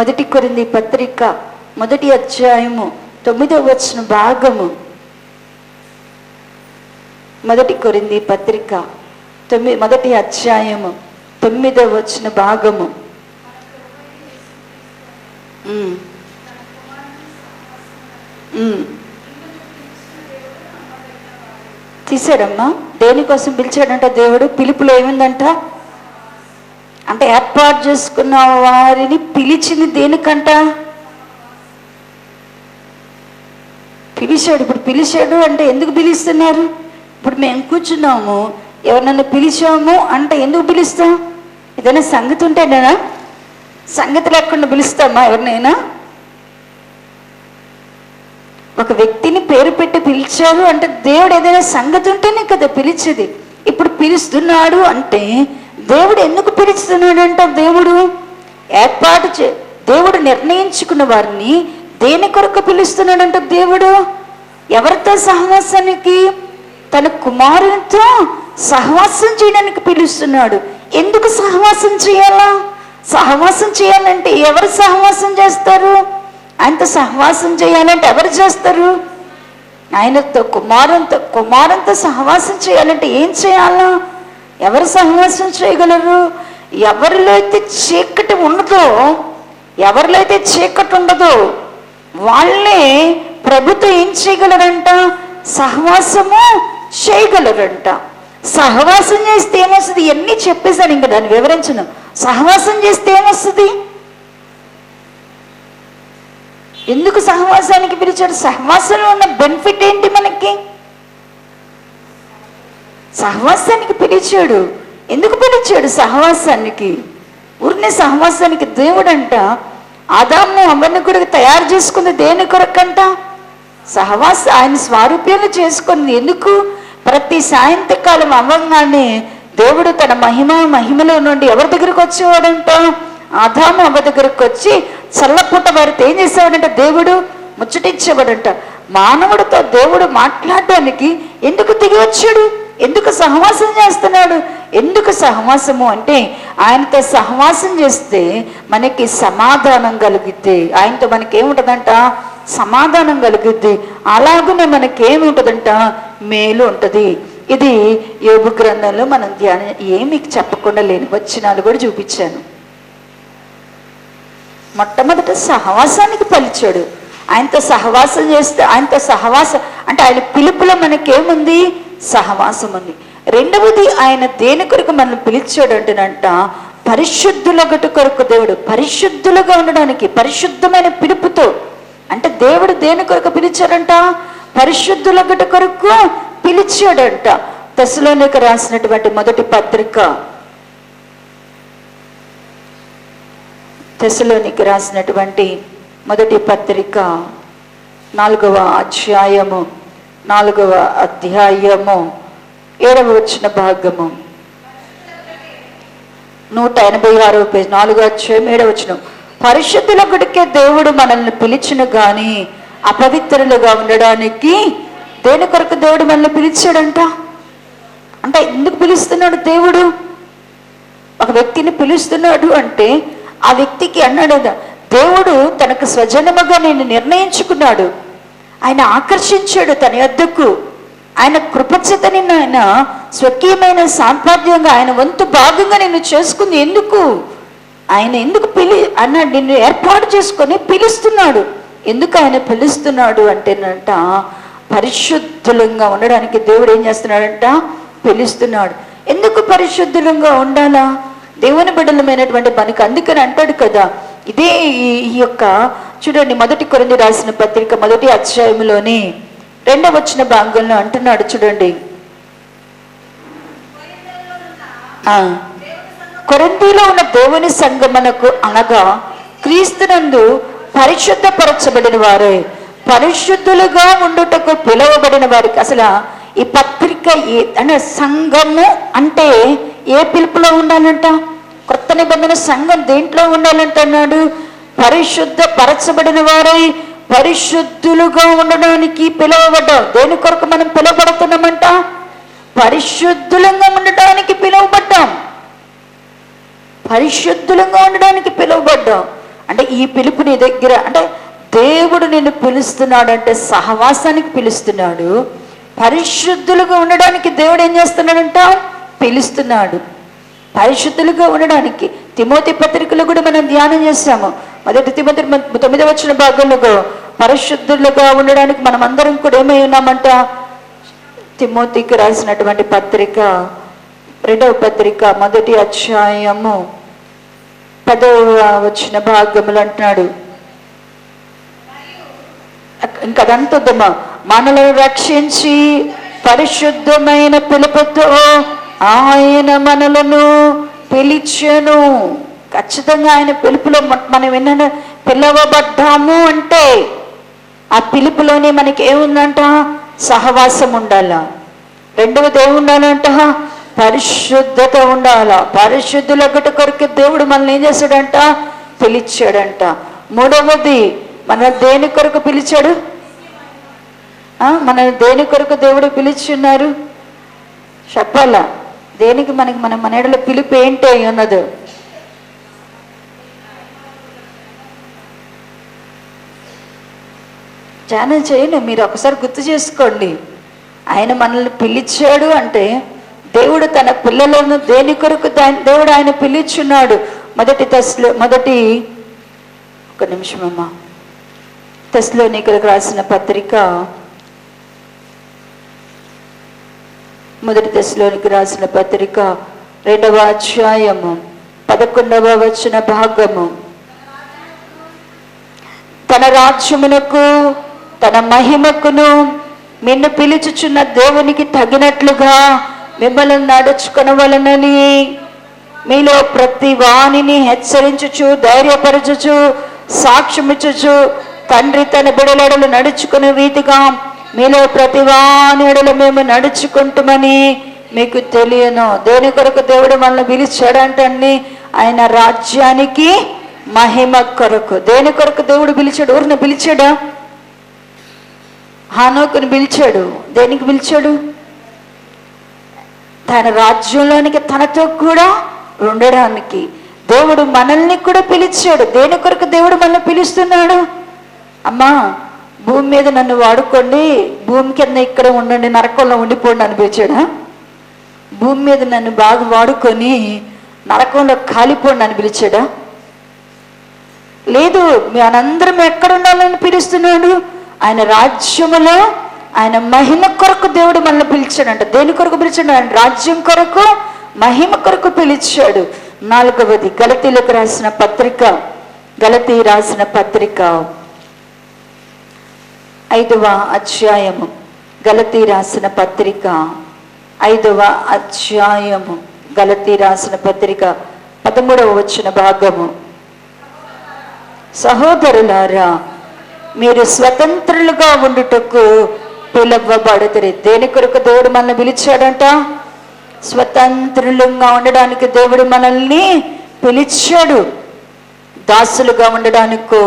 1 కొరింథీ పత్రిక 1వ అధ్యాయము 9వ వచన భాగము. 1 కొరింథీ పత్రిక 1వ అధ్యాయము 9వ వచన భాగము. తీసాడమ్మా. దేనికోసం పిలిచాడంట దేవుడు? పిలుపులో ఏమిందంట అంటే ఏర్పాటు చేసుకున్న వారిని పిలిచింది దేనికంట? పిలిచాడు. ఇప్పుడు పిలిచాడు అంటే ఎందుకు పిలుస్తున్నారు? ఇప్పుడు మేము కూర్చున్నాము, ఎవరినైనా పిలిచాము అంటే ఎందుకు పిలుస్తాం? ఏదైనా సంగతి ఉంటేనేనా? సంగతి లేకుండా పిలుస్తామా ఎవరినైనా? ఒక వ్యక్తిని పేరు పెట్టి పిలిచారు అంటే దేవుడు ఏదైనా సంగతి ఉంటేనే కదా పిలిచేది. ఇప్పుడు పిలుస్తున్నాడు అంటే దేవుడు ఎందుకు పిలుస్తున్నాడంట? దేవుడు దేవుడు నిర్ణయించుకున్న వారిని దేని కొరకు పిలుస్తున్నాడంట? దేవుడు ఎవరితో సహవాసానికి? తన కుమారునితో సహవాసం చేయడానికి పిలుస్తున్నాడు. ఎందుకు సహవాసం చేయాలా? సహవాసం చేయాలంటే ఎవరు సహవాసం చేస్తారు? ఆయనతో సహవాసం చేయాలంటే ఎవరు చేస్తారు? ఆయనతో కుమారునితో సహవాసం చేయాలంటే ఏం చేయాలా? ఎవరు సహవాసం చేయగలరు? ఎవరిలో అయితే చీకటి ఉండదో, ఎవరిలో అయితే చీకటి ఉండదో వాళ్ళే ప్రభుతో ఏం చేయగలరంట? సహవాసము చేయగలరంట. సహవాసం చేస్తే ఏమొస్తుంది? ఎన్ని చెప్పేశాను, ఇంకా దాన్ని వివరించను. సహవాసం చేస్తే ఏమొస్తుంది? ఎందుకు సహవాసానికి పిలిచాడు? సహవాసంలో ఉన్న బెనిఫిట్ ఏంటి మనకి? సహవాసానికి పిలిచాడు. ఎందుకు పిలిచాడు సహవాసానికి? ఊరినే సహవాసానికి దేవుడంట ఆదాము అవ్వని కొరకు తయారు చేసుకుంది దేని కొరకంట? ఆయన స్వారూప్యాలు చేసుకుంది. ఎందుకు? ప్రతి సాయంత్రకాలం అవ్వగానే దేవుడు తన మహిమలో నుండి ఎవరి దగ్గరకు వచ్చేవాడంట? ఆదాము అవ్వ దగ్గరకు వచ్చి చల్లపుట్ట వారితో ఏం చేసేవాడంట? దేవుడు ముచ్చటించేవాడంట. మానవుడితో దేవుడు మాట్లాడడానికి ఎందుకు దిగి వచ్చాడు? ఎందుకు సహవాసం చేస్తున్నాడు? ఎందుకు సహవాసము అంటే ఆయనతో సహవాసం చేస్తే మనకి సమాధానం కలిగిద్ది. ఆయనతో మనకి ఏముంటుందంట? సమాధానం కలిగిద్ది. అలాగనే మనకేముంటుందంట? మేలు ఉంటుంది. ఇది యోబు గ్రంథంలో మనం ధ్యానం ఏమి చెప్పకుండా లేని వచనాలు కూడా చూపించాను. మొట్టమొదట సహవాసానికి పిలిచాడు. ఆయనతో సహవాసం చేస్తే, ఆయనతో సహవాసం అంటే ఆయన పిలుపులో మనకేముంది? సహవాసం ఉంది. రెండవది, ఆయన దేని కొరకు మనల్ని పిలిచాడు అంటేనంట పరిశుద్ధులగటు కొరకు. దేవుడు పరిశుద్ధులుగా ఉండడానికి పరిశుద్ధమైన పిలుపుతో, అంటే దేవుడు దేని కొరకు పిలిచాడంట? పరిశుద్ధులగటు కొరకు పిలిచాడంట. తెస్సలోనికీయులకు రాసినటువంటి మొదటి పత్రిక, తెస్సలోనికీయులకు రాసినటువంటి మొదటి పత్రిక 4వ అధ్యాయము 7వ వచన భాగము, 186వ పేజ్, 4వ అధ్యాయం 7వ వచనం. పరిశుద్ధులగుడికే దేవుడు మనల్ని పిలిచిన గాని అపవిత్రులుగా ఉండడానికి దేని కొరకు దేవుడు మనల్ని పిలిచాడంట? అంటే ఎందుకు పిలుస్తున్నాడు దేవుడు? ఒక వ్యక్తిని పిలుస్తున్నాడు అంటే ఆ వ్యక్తికి అన్నాడు దేవుడు తనకు స్వజనముగా నేను నిర్ణయించుకున్నాడు. ఆయన ఆకర్షించాడు తన యొద్దకు. ఆయన కృపచేతని ఆయన స్వకీయమైన సాంపాద్యంగా ఆయన వంతు భాగంగా నేను చేసుకుంది. ఎందుకు? ఆయన ఎందుకు అన్నాడు? నిన్ను ఏర్పాటు చేసుకొని పిలుస్తున్నాడు. ఎందుకు ఆయన పిలుస్తున్నాడు అంటేనంట పరిశుద్ధులంగా ఉండడానికి దేవుడు ఏం చేస్తున్నాడంట? పిలుస్తున్నాడు. ఎందుకు పరిశుద్ధులంగా ఉండాలా? దేవుని బిడ్డలమైనటువంటి మనకి. అందుకని అంటాడు కదా, ఇదే ఈ యొక్క చూడండి 1 కొరింథీ రాసిన పత్రిక 1వ అధ్యాయంలోని 2వ వచన భాగంలో అంటున్నాడు చూడండి. కొరింథీలో ఉన్న దేవుని సంగమనకు అనగా క్రీస్తునందు పరిశుద్ధపరచబడిన వారే, పరిశుద్ధులుగా ఉండుటకు పిలువబడిన వారికి. అసలు ఈ పత్రిక అంటే సంఘము అంటే ఏ పిలుపులో ఉండాలంట? కొత్త నిబంధన సంఘం దేంట్లో ఉండాలంటున్నాడు? పరిశుద్ధపరచబడిన వారై పరిశుద్ధులుగా ఉండడానికి పిలువబడ్డాం. దేని కొరకు మనం పిలువబడుతున్నామంట? పరిశుద్ధులంగా ఉండడానికి పిలువబడ్డాం. పరిశుద్ధులంగా ఉండడానికి పిలువబడ్డాం. అంటే ఈ పిలుపు నీ దగ్గర, అంటే దేవుడు నిన్ను పిలుస్తున్నాడు అంటే సహవాసానికి పిలుస్తున్నాడు. పరిశుద్ధులుగా ఉండడానికి దేవుడు ఏం చేస్తున్నాడంట? పిలుస్తున్నాడు. పరిశుద్ధులుగా ఉండడానికి తిమోతి పత్రికలో కూడా మనం ధ్యానం చేశాము. 1 తిమోతి 9వ భాగంలో పరిశుద్ధులుగా ఉండడానికి మనం అందరం కూడా ఏమై ఉన్నామంట? తిమోతికి రాసినటువంటి పత్రిక 2వ పత్రిక 1వ అధ్యాయము 10వ భాగములు అంటున్నాడు. ఇంకా అదంతమ్మా, మనలను రక్షించి పరిశుద్ధమైన పిలుపుతో ఆయన మనలను పిలిచెను. ఖచ్చితంగా ఆయన పిలుపులో మనం విన్న పిలవబడ్డాము అంటే ఆ పిలుపులోనే మనకి ఏముందంట? సహవాసం ఉండాల. రెండవది ఏముండాలంట? పరిశుద్ధత ఉండాల. పరిశుద్ధుల కొరకు దేవుడు మనల్ని ఏం చేశాడంట? పిలిచాడంట. మూడవది, మన దేని కొరకు పిలిచాడు? మన దేని కొరకు దేవుడు పిలిచున్నారు చెప్పాలా? దేనికి మనకి మన ఎడల పిలుపు ఏంటి అయి ఉన్నది? ఛానల్ చేయండి, మీరు ఒకసారి గుర్తు చేసుకోండి. ఆయన మనల్ని పిలిచాడు అంటే దేవుడు తన పిల్లలను దేని కొరకు దేవుడు ఆయన పిలిచున్నాడు. మొదటి ఒక నిమిషం అమ్మా, తెస్సలోనికీయులకు రాసిన పత్రిక 1 తెస్సలోనికీయులకు రాసిన పత్రిక 2వ అధ్యాయము 11వ భాగము. తన రాజ్యమునకు తన మహిమకును నిన్ను పిలుచుచున్న దేవునికి తగినట్లుగా మిమ్మల్ని నడుచుకొనవలెనని మీలో ప్రతి వానిని హెచ్చరించుచు, ధైర్యపరచుచు, సాక్ష్యమిచ్చుచు, తండ్రి తన బిడలెడలు నడుచుకునే రీతిగా మీలో ప్రతి వాని ఎడల మేము నడుచుకుంటామని మీకు తెలియను. దేని కొరకు దేవుడు మనల్ని పిలిచాడంటండి? ఆయన రాజ్యానికి మహిమ కొరకు. దేని కొరకు దేవుడు పిలిచాడు? ఊరిని పిలిచాడా? హానోకుని పిలిచాడు. దేనికి పిలిచాడు? తన రాజ్యంలోనికి తనతో కూడా ఉండడానికి. దేవుడు మనల్ని కూడా పిలిచాడు. దేని కొరకు దేవుడు మనల్ని పిలుస్తున్నాడు? అమ్మా, భూమి మీద నన్ను వాడుకోండి, భూమి కింద ఇక్కడ ఉండండి, నరకంలో ఉండిపోండి అనిపించాడా? భూమి మీద నన్ను బాగా వాడుకొని నరకంలో కాలిపోండి అని పిలిచాడా? లేదు, మనందరం ఎక్కడ ఉండాలని పిలుస్తున్నాడు? ఆయన రాజ్యములో ఆయన మహిమ కొరకు దేవుడు మనల్ని పిలిచాడంట. దేని కొరకు పిలిచాడు? ఆయన రాజ్యం కొరకు, మహిమ కొరకు పిలిచాడు. 4వది, గలతీలకు రాసిన పత్రిక, గలతీ రాసిన పత్రిక 5వ అధ్యాయము, గలతీ రాసిన పత్రిక 5వ అధ్యాయము, గలతీ రాసిన పత్రిక 13వ భాగము. సహోదరులారా, మీరు స్వతంత్రులుగా ఉండుటకు పిలువబడుతారు. దేని కొరకు దేవుడు మనల్ని పిలిచాడంట? స్వతంత్రులుగా ఉండడానికి దేవుడు మనల్ని పిలిచాడు. దాసులుగా ఉండడానికో,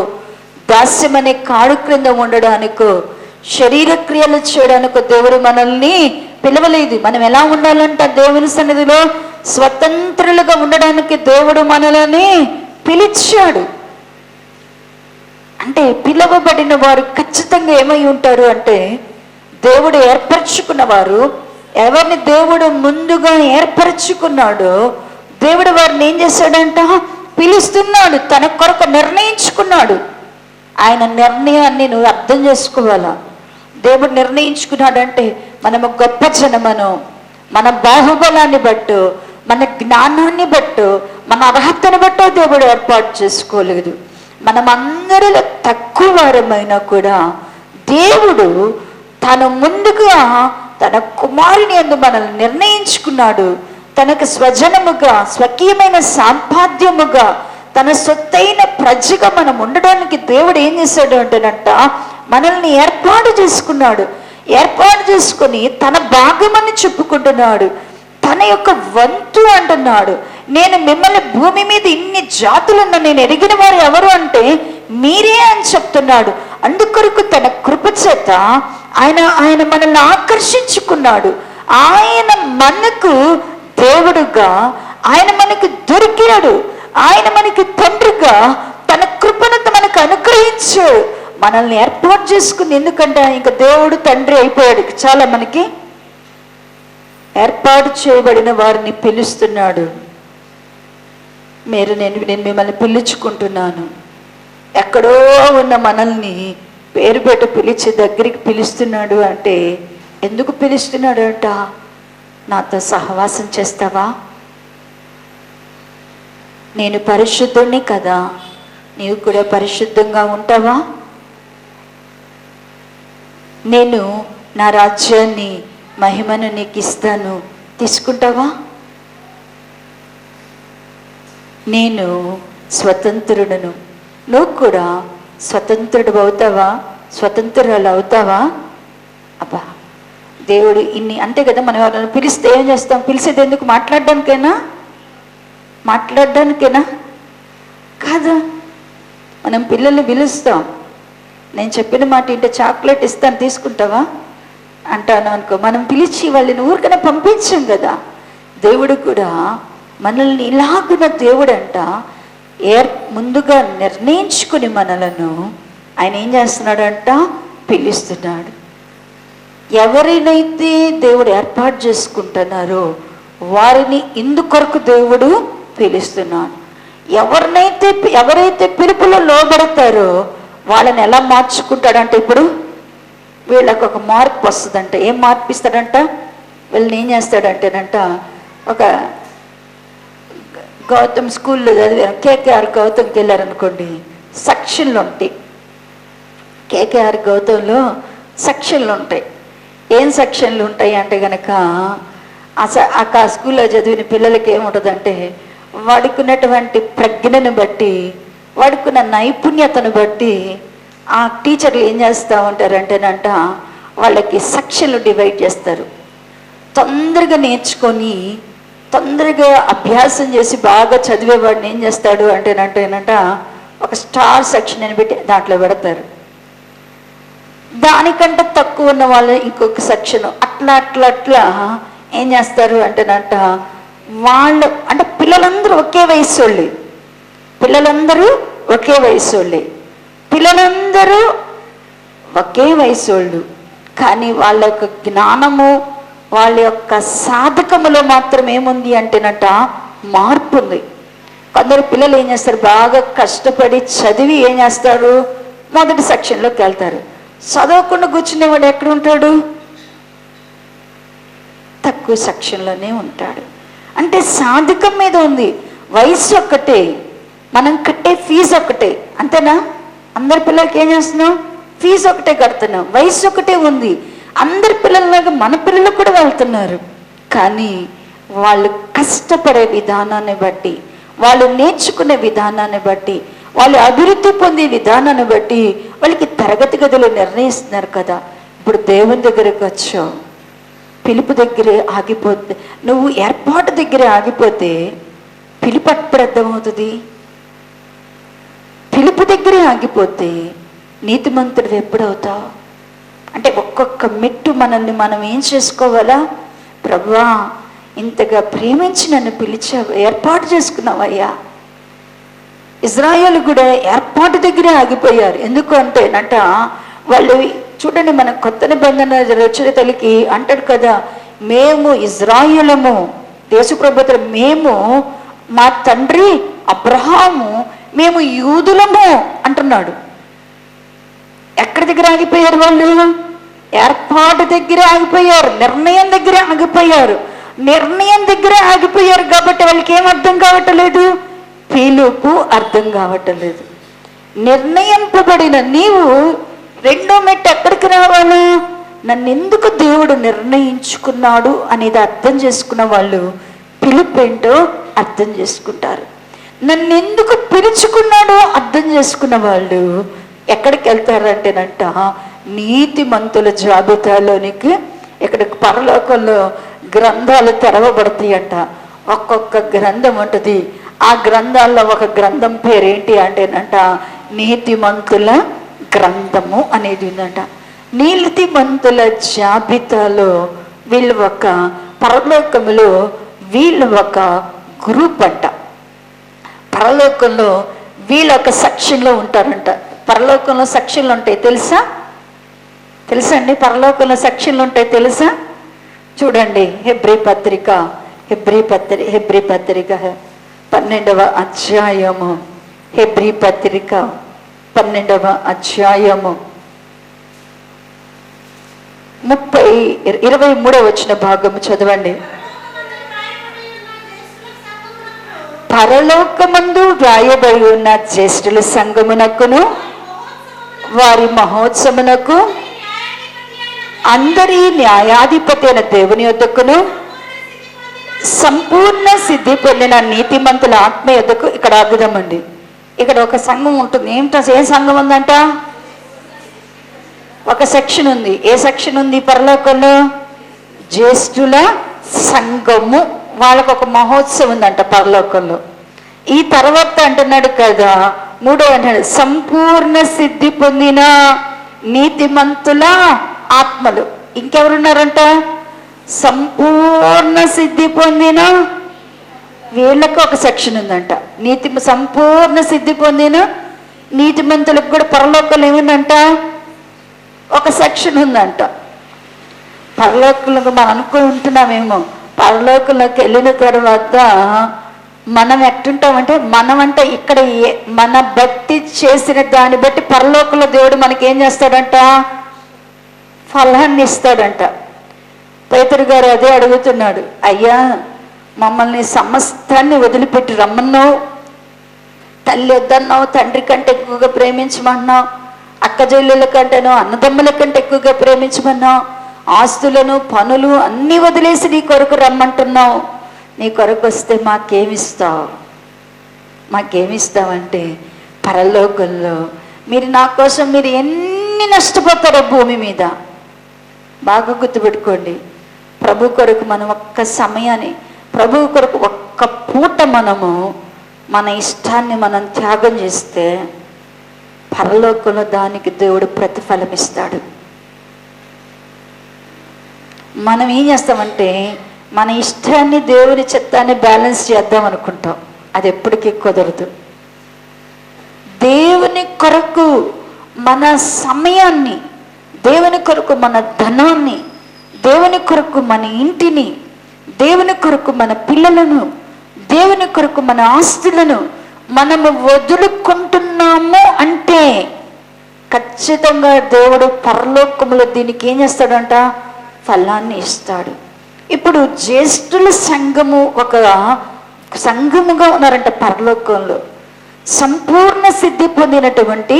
దాస్యమనే కాడు క్రింద ఉండడానికో, శరీర క్రియలు చేయడానికో దేవుడు మనల్ని పిలవలేదు. మనం ఎలా ఉండాలంట? దేవుని సన్నిధిలో స్వతంత్రులుగా ఉండడానికి దేవుడు మనల్ని పిలిచాడు. అంటే పిలువబడిన వారు ఖచ్చితంగా ఏమై ఉంటారు అంటే, దేవుడు ఏర్పరచుకున్నవారు. ఎవరిని దేవుడు ముందుగా ఏర్పరచుకున్నాడో దేవుడు వారిని ఏం చేశాడంట? పిలుస్తున్నాడు. తన కొరకు నిర్ణయించుకున్నాడు. ఆయన నిర్ణయాన్ని నువ్వు అర్థం చేసుకోవాలా? దేవుడు నిర్ణయించుకున్నాడంటే మనము గొప్ప జనమను, మన బాహుబలాన్ని బట్టు, మన జ్ఞానాన్ని బట్టు, మన అర్హతను బట్టో దేవుడు ఏర్పాటు చేసుకోలేదు. మనం అందరిలో తక్కువ వారమైనా కూడా దేవుడు తను ముందుగా తన కుమారుని యందు మనల్ని నిర్ణయించుకున్నాడు. తనకు స్వజనముగా, స్వకీయమైన సంపాద్యముగా, తన సొత్తైన ప్రజగా మనం ఉండడానికి దేవుడు ఏం చేశాడు అంటేనంట, మనల్ని ఏర్పాటు చేసుకున్నాడు. ఏర్పాటు చేసుకుని తన భాగమని చెప్పుకుంటున్నాడు. తన యొక్క వంతు అంటున్నాడు. నేను మిమ్మల్ని భూమి మీద ఇన్ని జాతులను నేను ఎరిగిన వారు ఎవరు అంటే మీరే అని చెప్తున్నాడు. అందుకొరకు తన కృప చేత ఆయన మనల్ని ఆకర్షించుకున్నాడు. ఆయన మనకు దేవుడుగా, ఆయన మనకి దొరికాడు, ఆయన మనకి తండ్రిగా తన కృపను మనకు అనుగ్రహించాడు, మనల్ని ఏర్పాటు చేసుకుని. ఎందుకంటే ఇంకా దేవుడు తండ్రి అయిపోయాడు, చాలా మనకి ఏర్పాటు చేయబడిన వారిని పిలుస్తున్నాడు. నేను మిమ్మల్ని పిలుచుకుంటున్నాను. ఎక్కడో ఉన్న మనల్ని పేరు పెట్టి పిలిచి దగ్గరికి పిలుస్తున్నాడు అంటే ఎందుకు పిలుస్తున్నాడు అంట? నాతో సహవాసం చేస్తావా? నేను పరిశుద్ధుణ్ణి కదా, నీవు కూడా పరిశుద్ధంగా ఉంటావా? నేను నా రాజ్యాన్ని, మహిమను నీకు ఇస్తాను, తీసుకుంటావా? నేను స్వతంత్రుడను, నువ్వు కూడా స్వతంత్రుడు అవుతావా? స్వతంత్రురాలు అవుతావా? అబ్బా, దేవుడు ఇన్ని అంతే కదా. మనం ఎవరైనా పిలిస్తే ఏం చేస్తాం? పిలిచేది ఎందుకు? మాట్లాడడానికేనా? కాదు. మనం పిల్లల్ని పిలుస్తాం, నేను చెప్పిన మాట ఇంటే చాక్లెట్ ఇస్తాను, తీసుకుంటావా అంటాను అనుకో. మనం పిలిచి వాళ్ళని ఊరికనే పంపించాం కదా. దేవుడు కూడా మనల్ని ఇలాగున దేవుడంట ముందుగా నిర్ణయించుకుని మనలను ఆయన ఏం చేస్తున్నాడంట? పిలుస్తున్నాడు. ఎవరినైతే దేవుడు ఏర్పాటు చేసుకుంటున్నారో వారిని ఇందుకొరకు దేవుడు పిలుస్తున్నాడు. ఎవరైతే పిలుపులో లోబడతారో వాళ్ళని ఎలా మార్చుకుంటాడంటే, ఇప్పుడు వీళ్ళకు ఒక మార్పు వస్తుందంట. ఏం మార్పు ఇస్తాడంట? వీళ్ళని ఏం చేస్తాడంటేనంట, ఒక గౌతమ్ స్కూల్లో చదివారు, కేకేఆర్ గౌతమ్కి వెళ్ళారనుకోండి, సెక్షన్లు ఉంటాయి. కేకేఆర్ గౌతంలో సెక్షన్లు ఉంటాయి. ఏం సెక్షన్లు ఉంటాయి అంటే కనుక ఆ స్కూల్లో చదివిన పిల్లలకి ఏముంటుందంటే, వాడుకున్నటువంటి ప్రజ్ఞను బట్టి, వాడుకున్న నైపుణ్యతను బట్టి ఆ టీచర్లు ఏం చేస్తూ ఉంటారంటేనంట, వాళ్ళకి సెక్షన్లు డివైడ్ చేస్తారు. తొందరగా నేర్చుకొని తొందరగా అభ్యాసం చేసి బాగా చదివేవాడిని ఏం చేస్తాడు అంటేనంట, ఒక స్టార్ సెక్షన్ అని పెట్టి దాంట్లో పెడతారు. దానికంటే తక్కువ ఉన్న వాళ్ళు ఇంకొక సెక్షన్, అట్లా ఏం చేస్తారు అంటేనంట, వాళ్ళు అంటే పిల్లలందరూ ఒకే వయసు వాళ్ళే, పిల్లలందరూ ఒకే వయసు వాళ్ళు, కానీ వాళ్ళ యొక్క జ్ఞానము, వాళ్ళ యొక్క సాధకములో మాత్రం ఏముంది అంటేనట, మార్పు ఉంది. కొందరు పిల్లలు ఏం చేస్తారు, బాగా కష్టపడి చదివి ఏం చేస్తారు, మొదటి సెక్షన్లోకి వెళ్తారు. చదవకుండా కూర్చునేవాడు ఎక్కడ ఉంటాడు? తక్కువ సెక్షన్లోనే ఉంటాడు. అంటే సాధకం మీద ఉంది. వయసు ఒక్కటే, మనం కట్టే ఫీజు ఒకటే, అంతేనా? అందరి పిల్లలకి ఏం చేస్తున్నాం? ఫీజు ఒకటే కడుతున్నాం, వయసు ఒకటే ఉంది. అందరి పిల్లలలాగా మన పిల్లలు కూడా వెళ్తున్నారు. కానీ వాళ్ళు కష్టపడే విధానాన్ని బట్టి, వాళ్ళు నేర్చుకునే విధానాన్ని బట్టి, వాళ్ళు అభివృద్ధి పొందే విధానాన్ని బట్టి వాళ్ళకి తరగతి గదులు నిర్ణయిస్తున్నారు కదా. ఇప్పుడు దేవుని దగ్గరకు వచ్చావు, పిలుపు దగ్గరే ఆగిపోతే, నువ్వు ఏర్పాటు దగ్గరే ఆగిపోతే పిలుపు ఎప్పుడు అర్థమవుతుంది? పిలుపు దగ్గరే ఆగిపోతే నీతిమంతుడు ఎప్పుడవుతావు? అంటే ఒక్కొక్క మెట్టు మనల్ని మనం ఏం చేసుకోవాలా? ప్రభువా, ఇంతగా ప్రేమించి నన్ను పిలిచావు, ఏర్పాటు చేసుకున్నావయ్యా. ఇజ్రాయేలు కూడా ఏర్పాటు దగ్గరే ఆగిపోయారు. ఎందుకు అంటేనట, వాళ్ళు చూడండి, మన కొత్త నిబంధన రచయితలకి అంటాడు కదా, మేము ఇజ్రాయేలము, దేశప్రభుత్వం, మేము మా తండ్రి అబ్రహాము, మేము యూదులము అంటున్నాడు. ఎక్కడి దగ్గర ఆగిపోయారు వాళ్ళు? ఏర్పాటు దగ్గర ఆగిపోయారు, నిర్ణయం దగ్గర ఆగిపోయారు. నిర్ణయం దగ్గర ఆగిపోయారు కాబట్టి వాళ్ళకి ఏం అర్థం కావట్లేదు? పిలుపు అర్థం కావట్లేదు. నిర్ణయింపబడిన నీవు రెండో మెట్టు ఎక్కడికి రావాలా? నన్ను ఎందుకు దేవుడు నిర్ణయించుకున్నాడు అనేది అర్థం చేసుకున్న వాళ్ళు పిలుపు ఏంటో అర్థం చేసుకుంటారు. నన్ను ఎందుకు పిలుచుకున్నాడో అర్థం చేసుకున్న వాళ్ళు ఎక్కడికి వెళ్తారంటేనంట, నీతిమంతుల జాబితాలోనికి. ఇక్కడ పరలోకంలో గ్రంథాలు తెరవబడతాయి అంట. ఒక్కొక్క గ్రంథం ఉంటుంది. ఆ గ్రంథాల్లో ఒక గ్రంథం పేరేంటి అంటేనంట, నీతిమంతుల గ్రంథము అనేది ఉందంట. నీతిమంతుల జాబితాలో వీళ్ళు ఒక పరలోకములో వీళ్ళు ఒక గ్రూప్ అంట. పరలోకంలో వీళ్ళు ఒక సెక్షన్లో ఉంటారంట. పరలోకంలో సెక్షన్లు ఉంటాయి తెలుసా అండి? పరలోకంలో సెక్షన్లు ఉంటాయి తెలుసా? చూడండి, హెబ్రీ పత్రిక 12వ అధ్యాయము, హెబ్రీ పత్రిక 12వ అధ్యాయము 23వ వచన భాగము చదవండి. పరలోకమందు వ్రాయబడి ఉన్న జ్యేష్ఠుల సంఘమునకును వారి మహోత్సవమునకు అందరి న్యాయాధిపతి అయిన దేవుని యొద్దకును సంపూర్ణ సిద్ధి పొందిన నీతిమంతుల ఆత్మ యొద్దకు. ఇక్కడ అద్భుతమండి, ఇక్కడ ఒక సంఘం ఉంటుంది. ఏ సంఘం ఉందంట? ఒక సెక్షన్ ఉంది. ఏ సెక్షన్ ఉంది పరలోకంలో? జ్యేష్ఠుల సంఘము. వాళ్ళకు ఒక మహోత్సవం ఉందంట పరలోకంలో. ఈ తర్వాత అంటున్నాడు కదా, 3వ అంటున్నాడు, సంపూర్ణ సిద్ధి పొందిన నీతిమంతుల ఆత్మలు. ఇంకెవరున్నారంట? సంపూర్ణ సిద్ధి పొందిన వీళ్ళకు ఒక సెక్షన్ ఉందంట. సంపూర్ణ సిద్ధి పొందిన నీతిమంతులకు కూడా పరలోకంలో ఏముందంట? ఒక సెక్షన్ ఉందంట. పరలోకంలోకి మనం అనుకుంటున్నామేమో, పరలోకంలోకి వెళ్ళిన తర్వాత మనం ఎట్టుంటామంటే, మనమంటే ఇక్కడ మన భక్తి చేసిన దాన్ని బట్టి పరలోకంలో దేవుడు మనకేం చేస్తాడంట? ఫలాన్ని ఇస్తాడంట. పేతురు గారు అదే అడుగుతున్నాడు, అయ్యా మమ్మల్ని సమస్తాన్ని వదిలిపెట్టి రమ్మన్నావు, తల్లి వద్దన్నావు, తండ్రి కంటే ఎక్కువగా ప్రేమించమన్నావు, అక్క చెల్లెల కంటేనో అన్నదమ్ముల కంటే ఎక్కువగా ప్రేమించమన్నావు, ఆస్తులను పనులు అన్నీ వదిలేసి నీ కొరకు రమ్మంటున్నావు. నీ కొరకు వస్తే మాకేమిస్తావంటే, పరలోకంలో మీరు నా కోసం మీరు ఎన్ని నష్టపోతారో భూమి మీద. బాగా గుర్తుపెట్టుకోండి, ప్రభు కొరకు మనం ఒక్క సమయాన్ని, ప్రభు కొరకు ఒక్క పూట మనము మన ఇష్టాన్ని మనం త్యాగం చేస్తే పరలోకంలో దానికి దేవుడు ప్రతిఫలం ఇస్తాడు. మనం ఏం చేస్తామంటే, మన ఇష్టాన్ని దేవుని చిత్తాన్ని బ్యాలెన్స్ చేద్దాం అనుకుంటాం. అది ఎప్పటికీ కుదరదు. దేవుని కొరకు మన సమయాన్ని, దేవుని కొరకు మన ధనాన్ని, దేవుని కొరకు మన ఇంటిని, దేవుని కొరకు మన పిల్లలను, దేవుని కొరకు మన ఆస్తులను మనము వదులుకుంటున్నాము అంటే ఖచ్చితంగా దేవుడు పరలోకములో దీనికి ఏం చేస్తాడంట? ఫలాన్ని ఇస్తాడు. ఇప్పుడు జ్యేష్ఠుల సంఘము ఒక సంఘముగా ఉన్నారంట పరలోకంలో. సంపూర్ణ సిద్ధి పొందినటువంటి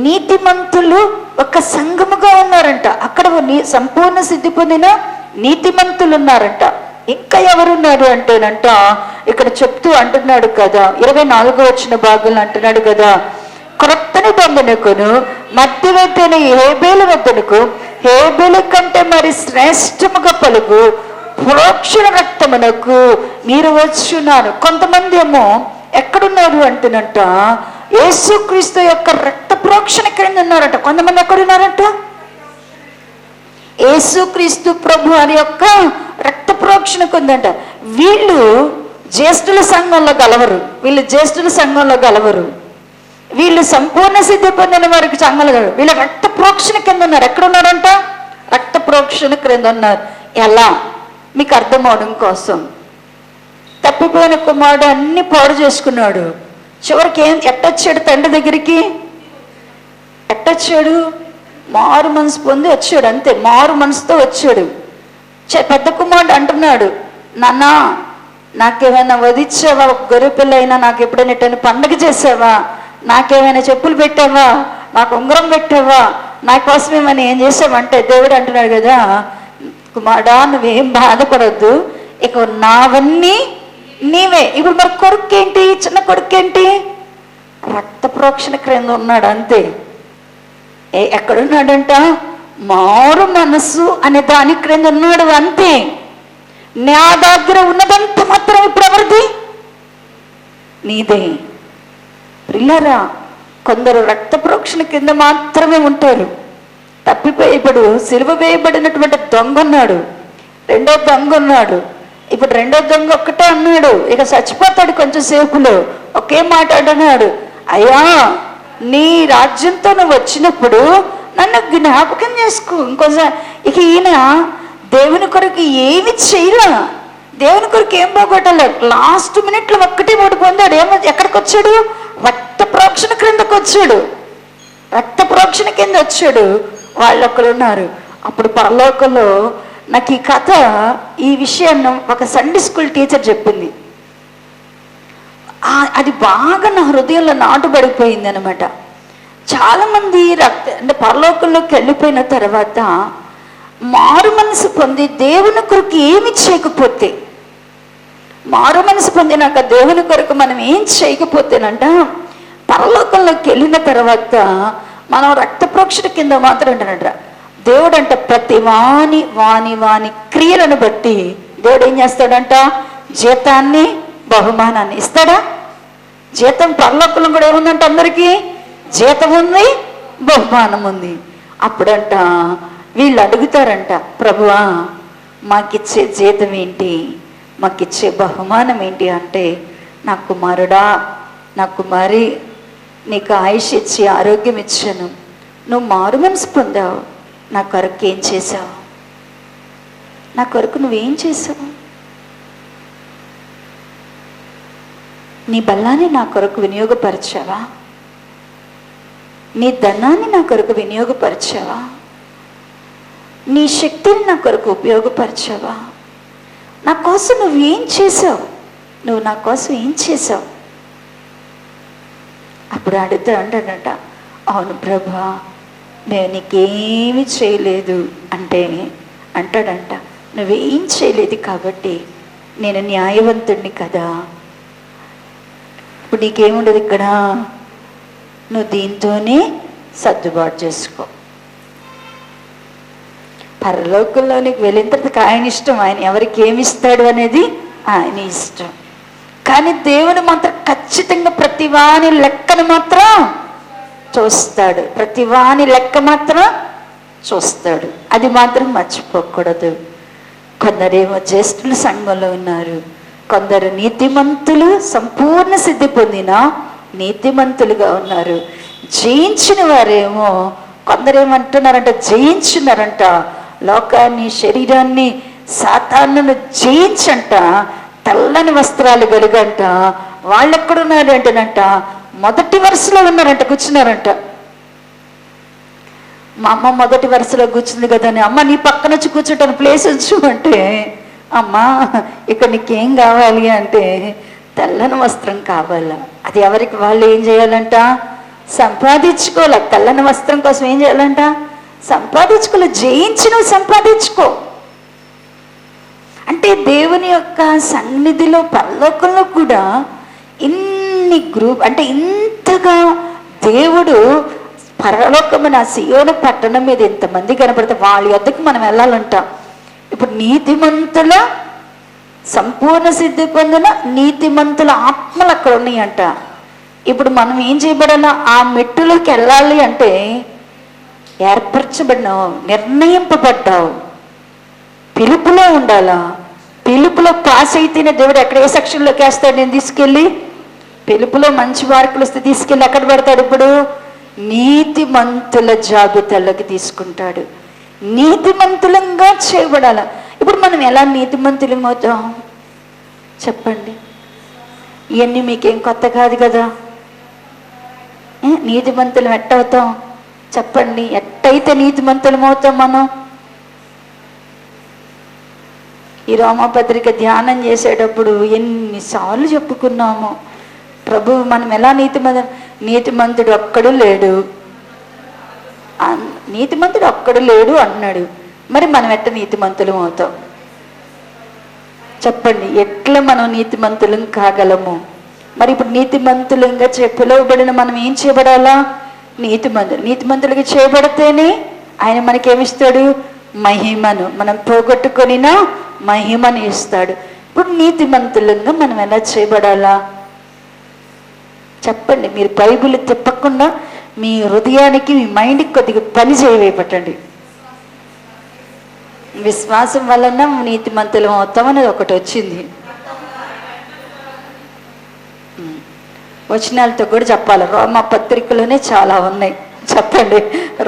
నీతిమంతులు ఒక సంఘముగా ఉన్నారంట. అక్కడ సంపూర్ణ సిద్ధి పొందిన నీతిమంతులు ఉన్నారంట. ఇంకా ఎవరున్నారు అంటేనంట, ఇక్కడ చెప్తూ అంటున్నాడు కదా, 24వ వచన భాగంలో అంటున్నాడు కదా, క్రొత్త నిబంధనకును మధ్యవర్తైన హేబేలు వద్దనుకు, హేబేలు కంటే మరి శ్రేష్టముగా పలుకు ప్రోక్షణ రక్తమునకు మీరు వచ్చున్నారు. కొంతమంది ఏమో ఎక్కడున్నారు అంటేనంట, యేసుక్రీస్తు యొక్క రక్త ప్రోక్షణ క్రింద ఉన్నారంట. కొంతమంది ఎక్కడున్నారంట? యేసుక్రీస్తు ప్రభు అని యొక్క రక్త ప్రోక్షణకు ఉందంట. వీళ్ళు జ్యేష్ఠుల సంఘంలో గలవరు. వీళ్ళు సంపూర్ణ సిద్ధి పొందిన వారికి సంఘంలో గలవరు. వీళ్ళ రక్త ప్రోక్షణ కింద ఉన్నారు. ఎక్కడ ఉన్నారంట? రక్త ప్రోక్షణ క్రింద ఉన్నారు. ఎలా? మీకు అర్థం అవడం కోసం, తప్పిపోయిన కుమారుడు అన్ని పాడు చేసుకున్నాడు. చివరికి ఎట్టొచ్చాడు తండ్రి దగ్గరికి? ఎట్టొచ్చాడు? మారు మనసు పొంది వచ్చాడు, అంతే. మారు మనసుతో వచ్చాడు. పెద్ద కుమారుడు అంటున్నాడు, నాన్న నాకేమైనా వదిచ్చావా? ఒక గొర్రె పిల్ల అయినా నాకు ఎప్పుడైనా ఎట్టని పండగ చేసావా? నాకేమైనా చెప్పులు పెట్టావా? నాకు ఉంగరం పెట్టావా? నా కోసం ఏమైనా ఏం చేసావంటే దేవుడు అంటున్నాడు కదా, కుమారుడా నువ్వేం బాధపడద్దు, ఇక నావన్నీ నీవే. ఇప్పుడు మరి కొడుకేంటి? చిన్న కొడుకేంటి? రక్త ప్రోక్షణ క్రింద ఉన్నాడు, అంతే. ఎక్కడున్నాడంట? మారు మనసు అనే దాని క్రింద ఉన్నాడు, అంతే. నా దగ్గర ఉన్నదంతా మాత్రం ఇప్పుడు ఎవరిది? నీదే. పిల్లరా, కొందరు రక్త ప్రోక్షణ కింద మాత్రమే ఉంటారు. తప్పిపోయి ఇప్పుడు సిలువ వేయబడినటువంటి దొంగ ఉన్నాడు. రెండో దొంగ ఉన్నాడు. ఇప్పుడు రెండో దొంగ ఒక్కటే అన్నాడు, ఇక చచ్చిపోతాడు కొంచెం సేపులో. ఒకే మాట అంటున్నాడు, అయ్యా నీ రాజ్యంతో నువ్వు వచ్చినప్పుడు నన్ను జ్ఞాపకం చేసుకో ఇంకోసారి. ఇక ఈయన దేవుని కొరకు ఏమి చేయలే, దేవుని కొరకు ఏం పోగొట్టాలి. లాస్ట్ మినిట్లో ఒక్కటే ఓటు పొందాడు. ఎక్కడికి వచ్చాడు? రక్త ప్రోక్షణ క్రిందకు వచ్చాడు. రక్త ప్రోక్షణ కింద వచ్చాడు. వాళ్ళు అక్కడ ఉన్నారు. అప్పుడు పరలోకంలో నాకు ఈ కథ, ఈ విషయాన్ని ఒక సండే స్కూల్ టీచర్ చెప్పింది. అది బాగా నా హృదయంలో నాటుబడిపోయింది అనమాట. చాలామంది అంటే పరలోకంలోకి వెళ్ళిపోయిన తర్వాత మారు మనసు పొంది దేవుని కొరకు ఏమి చేయకపోతే, మారు మనసు పొందినాక దేవుని కొరకు మనం ఏం చేయకపోతేనంట, పరలోకంలోకి వెళ్ళిన తర్వాత మనం రక్త ప్రోక్షణ కింద మాత్రం అంటానంట. దేవుడు అంట ప్రతి వాని వాని వాని క్రియలను బట్టి దేవుడు ఏం చేస్తాడంట? జీతాన్ని, బహుమానాన్ని ఇస్తాడా? జీతం పరలోకంలో కూడా ఏముందంట? అందరికీ జీతం ఉంది, బహుమానం ఉంది. అప్పుడంట వీళ్ళు అడుగుతారంట, ప్రభువా మాకిచ్చే జీతం ఏంటి, మాకిచ్చే బహుమానం ఏంటి అంటే, నా కుమారుడా, నా కుమారి, నీకు ఆయుష్ ఇచ్చి ఆరోగ్యం ఇచ్చాను, నువ్వు మారు మనసు పొందావు, నా కొరకు ఏం చేశావు? నా కొరకు నువ్వేం చేసావు? నీ బలాన్ని నా కొరకు వినియోగపరిచావా? నీ ధనాన్ని నా కొరకు వినియోగపరిచావా? నీ శక్తిని నా కొరకు ఉపయోగపరిచావా? నా కోసం నువ్వేం చేసావు? నువ్వు నా కోసం ఏం చేసావు? అప్పుడు అడుగుతా అంటాడట, అవును ప్రభా, మేము నీకేమీ చేయలేదు అంటే అంటాడంట, నువ్వేం చేయలేదు కాబట్టి నేను న్యాయవంతుడిని కదా, ఇప్పుడు నీకేముండదు ఇక్కడ, నువ్వు దీంతోనే సర్దుబాటు చేసుకో. పరలోకంలోనికి వెళ్ళిన తర్వాత ఆయన ఇష్టం, ఆయన ఎవరికి ఏమి ఇస్తాడు అనేది ఆయన ఇష్టం. కానీ దేవుడు మాత్రం ఖచ్చితంగా ప్రతివాని లెక్కను మాత్రం చూస్తాడు, ప్రతివాని లెక్క మాత్రం చూస్తాడు. అది మాత్రం మర్చిపోకూడదు. కొందరేమో జ్యేష్ఠుల సంఘంలో ఉన్నారు, కొందరు నీతిమంతులు, సంపూర్ణ సిద్ధి పొందిన నీతిమంతులుగా ఉన్నారు. జయించిన వారేమో కొందరేమంటున్నారంట, జయించున్నారంట లోకాన్ని, శరీరాన్ని, సాతానును జయించంట, తెల్లని వస్త్రాలు కలిగంట. వాళ్ళు ఎక్కడున్నారు అంటేనంట, మొదటి వరుసలో ఉన్నారంట, కూర్చున్నారంట. మా అమ్మ మొదటి వరుసలో కూర్చుంది కదా అని, అమ్మ నీ పక్కన వచ్చి కూర్చుంటాను ప్లేస్ వచ్చు అంటే, అమ్మా ఇక్కడ నీకేం కావాలి అంటే తెల్లని వస్త్రం కావాలా. అది ఎవరికి వాళ్ళు ఏం చేయాలంట? సంపాదించుకోవాలి. తెల్లని వస్త్రం కోసం ఏం చేయాలంట? సంపాదించుకోవాలి. జయించి నువ్వు సంపాదించుకో. అంటే దేవుని యొక్క సన్నిధిలో, పరలోకంలో కూడా ఇన్ని అంటే ఇంతగా దేవుడు పరలోకమున సియోను పట్టణం మీద ఎంతమంది కనపడితే వాళ్ళ యొద్దకు మనం వెళ్ళాలంట. ఇప్పుడు నీతిమంతుల, సంపూర్ణ సిద్ధి పొందిన నీతిమంతుల ఆత్మలు అక్కడ ఉన్నాయంట. ఇప్పుడు మనం ఏం చేయబడాలా? ఆ మెట్టులోకి వెళ్ళాలి అంటే ఏర్పరచబడినావు, నిర్ణయింపబడ్డావు, పిలుపులో ఉండాలా. పిలుపులో పాస్ అయితేనే దేవుడు ఎక్కడ ఏ సెక్షన్లోకి వేస్తాడు? నేను తీసుకెళ్ళి పిలుపులో మంచి మార్కులు వస్తే తీసుకెళ్ళి ఎక్కడ పెడతాడు? ఇప్పుడు నీతిమంతుల జాబితాలోకి తీసుకుంటాడు. నీతిమంతులంగా చేయబడాల. ఇప్పుడు మనం ఎలా నీతిమంతులం అవుతాం చెప్పండి? ఇవన్నీ మీకేం కొత్త కాదు కదా. నీతిమంతులం ఎట్టవుతాం చెప్పండి? ఎట్టయితే నీతిమంతులం అవుతాం మనం? ఈ రోమపత్రిక ధ్యానం చేసేటప్పుడు ఎన్నిసార్లు చెప్పుకున్నాము, ప్రభు మనం ఎలా నీతిమంతుడు ఒక్కడు లేడు, నీతిమంతుడు ఒక్కడు లేడు అన్నాడు. మరి మనం ఎట్ట నీతిమంతులం అవుతాం చెప్పండి? ఎట్లా మనం నీతిమంతులం కాగలము? మరి ఇప్పుడు నీతిమంతులంగా పిలువబడిన మనం ఏం చేయబడాలా? నీతిమంతులుగా చేయబడితేనే ఆయన మనకేమిస్తాడు? మహిమను. మనం పోగొట్టుకొనిన మహిమను ఇస్తాడు. ఇప్పుడు నీతిమంతులంగా మనం ఎలా చేయబడాలా చెప్పండి? మీరు బైబిల్ తిప్పకుండా మీ హృదయానికి, మీ మైండ్కి కొద్దిగా పని చేయవేపట్టండి. విశ్వాసం వలన నీతిమంతులం అవుతాం అనేది ఒకటి వచ్చింది. వచనాలతో కూడా చెప్పాలి. రోమా పత్రికలోనే చాలా ఉన్నాయి, చెప్పండి.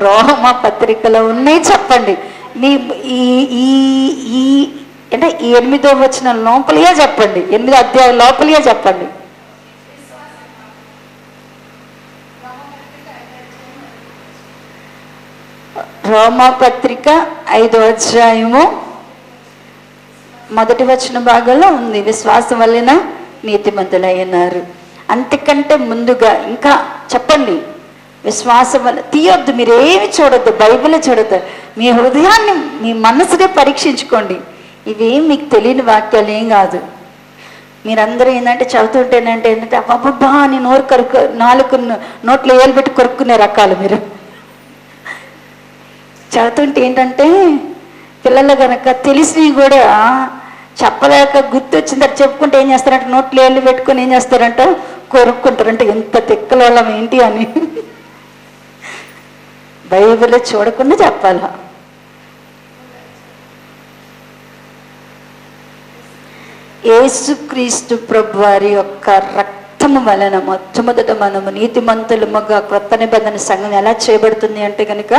రోమా పత్రికలో ఉన్నాయి, చెప్పండి. మీ ఈ ఈ ఈ అంటే 8వ వచనం లోపలియే చెప్పండి, 8వ అధ్యాయం లోపలియే చెప్పండి. రోమా పత్రిక 5వ అధ్యాయము 1వ వచన భాగంలో ఉంది, విశ్వాసం వలన నీతిమంతులయ్యున్నారు. అంతకంటే ముందుగా ఇంకా చెప్పండి. విశ్వాసం వల్ల తీయొద్దు, మీరేమి చూడొద్దు, బైబిల్ చూడొద్దు. మీ హృదయాన్ని, మీ మనసునే పరీక్షించుకోండి. ఇవేం మీకు తెలియని వాక్యాలు ఏం కాదు. మీరందరూ ఏంటంటే చదువుతుంటేనంటే ఏంటంటే అబ్బబ్బా అని నోట్లో ఏలు పెట్టి కొరుక్కునే రకాలు మీరు. చదువుతుంటే ఏంటంటే పిల్లలు కనుక తెలిసినవి కూడా చెప్పలేక గుర్తొచ్చిన తర్వాత చెప్పుకుంటే ఏం చేస్తారంటే నోట్లో ఏళ్ళు పెట్టుకొని ఏం చేస్తారంట, కొరుక్కుంటారంటే ఎంత తిక్కలోళ్ళం ఏంటి అని. బైబిల్ చూడకుండా చెప్పాలా. యేసుక్రీస్తు ప్రభు వారి యొక్క రక్తము వలన మొట్టమొదట మనము నీతిమంతులముగా క్రొత్త నిబంధన సంఘం ఎలా చేయబడుతుంది అంటే కనుక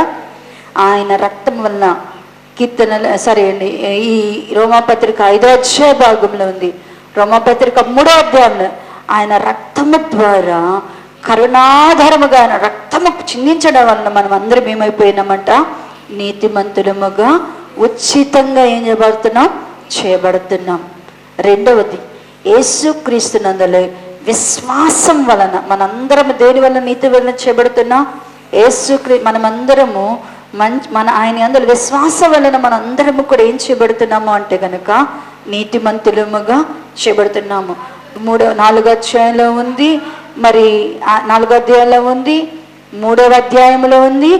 ఆయన రక్తం వలన. కీర్తనలు సరే అండి, ఈ రోమాపత్రిక 5వ అధ్యాయ భాగంలో ఉంది. రోమాపత్రిక 3వ అధ్యాయంలో ఆయన రక్తము ద్వారా కరుణాధారముగా ఆయన రక్తము చిందించడం వలన మనం అందరం ఏమైపోయినామంట, నీతిమంతులముగా ఉచితంగా ఏం చేయబడుతున్నాం. రెండవది, యేసుక్రీస్తునందులో విశ్వాసం వలన మనందరం దేని వలన నీతి వలన చేయబడుతున్నాం, మనమందరము మన ఆయన అందులో విశ్వాసం వలన మనందరము కూడా ఏం చేయబడుతున్నాము అంటే కనుక నీతిమంతులముగా చేయబడుతున్నాము. 4వ అధ్యాయంలో ఉంది, మరి 4వ అధ్యాయంలో ఉంది, 3వ అధ్యాయంలో ఉంది,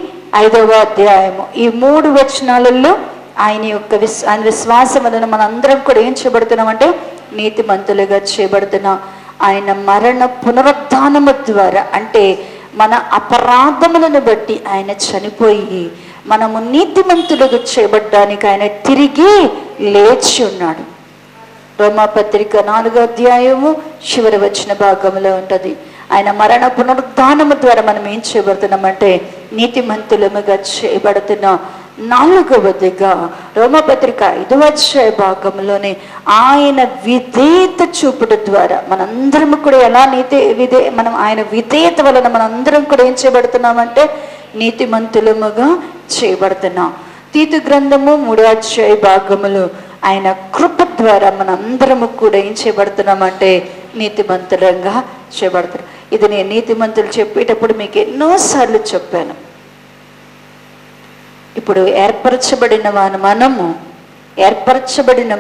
5వ అధ్యాయము. ఈ 3 వచనాలలో ఆయన యొక్క ఆయన విశ్వాసం వలన మనందరం కూడా ఏం చేయబడుతున్నామంటే నీతిమంతులుగా చేయబడుతున్నాం. ఆయన మరణ పునరుద్ధానము ద్వారా, అంటే మన అపరాధములను బట్టి ఆయన చనిపోయి మనము నీతిమంతులుగా చేయబడ్డానికి ఆయన తిరిగి లేచి ఉన్నాడు. రోమాపత్రిక 4వ అధ్యాయము చివరి వచన భాగంలో ఉంటుంది. ఆయన మరణ పునరుద్ధానము ద్వారా మనం ఏం చేయబడుతున్నామంటే నీతిమంతులముగా చేయబడుతున్నాం. 4వదిగా రోమాపత్రిక 5వ అధ్యాయ భాగంలోనే ఆయన విధేయత చూపుట ద్వారా మనందరం కూడా ఎలా మనం ఆయన విధేయత వలన మనందరం కూడా ఏం చేయబడుతున్నామంటే నీతిమంతులముగా చేయబడుతున్నాం. తీతు గ్రంథము 3వ అధ్యాయ భాగములో ఆయన కృప ద్వారా మనందరము కూడా ఏం చేయబడుతున్నామంటే నీతిమంతులంగా చేయబడుతున్నాం. ఇది నేను నీతిమంతులు చెప్పేటప్పుడు మీకు ఎన్నోసార్లు చెప్పాను. ఇప్పుడు ఏర్పరచబడిన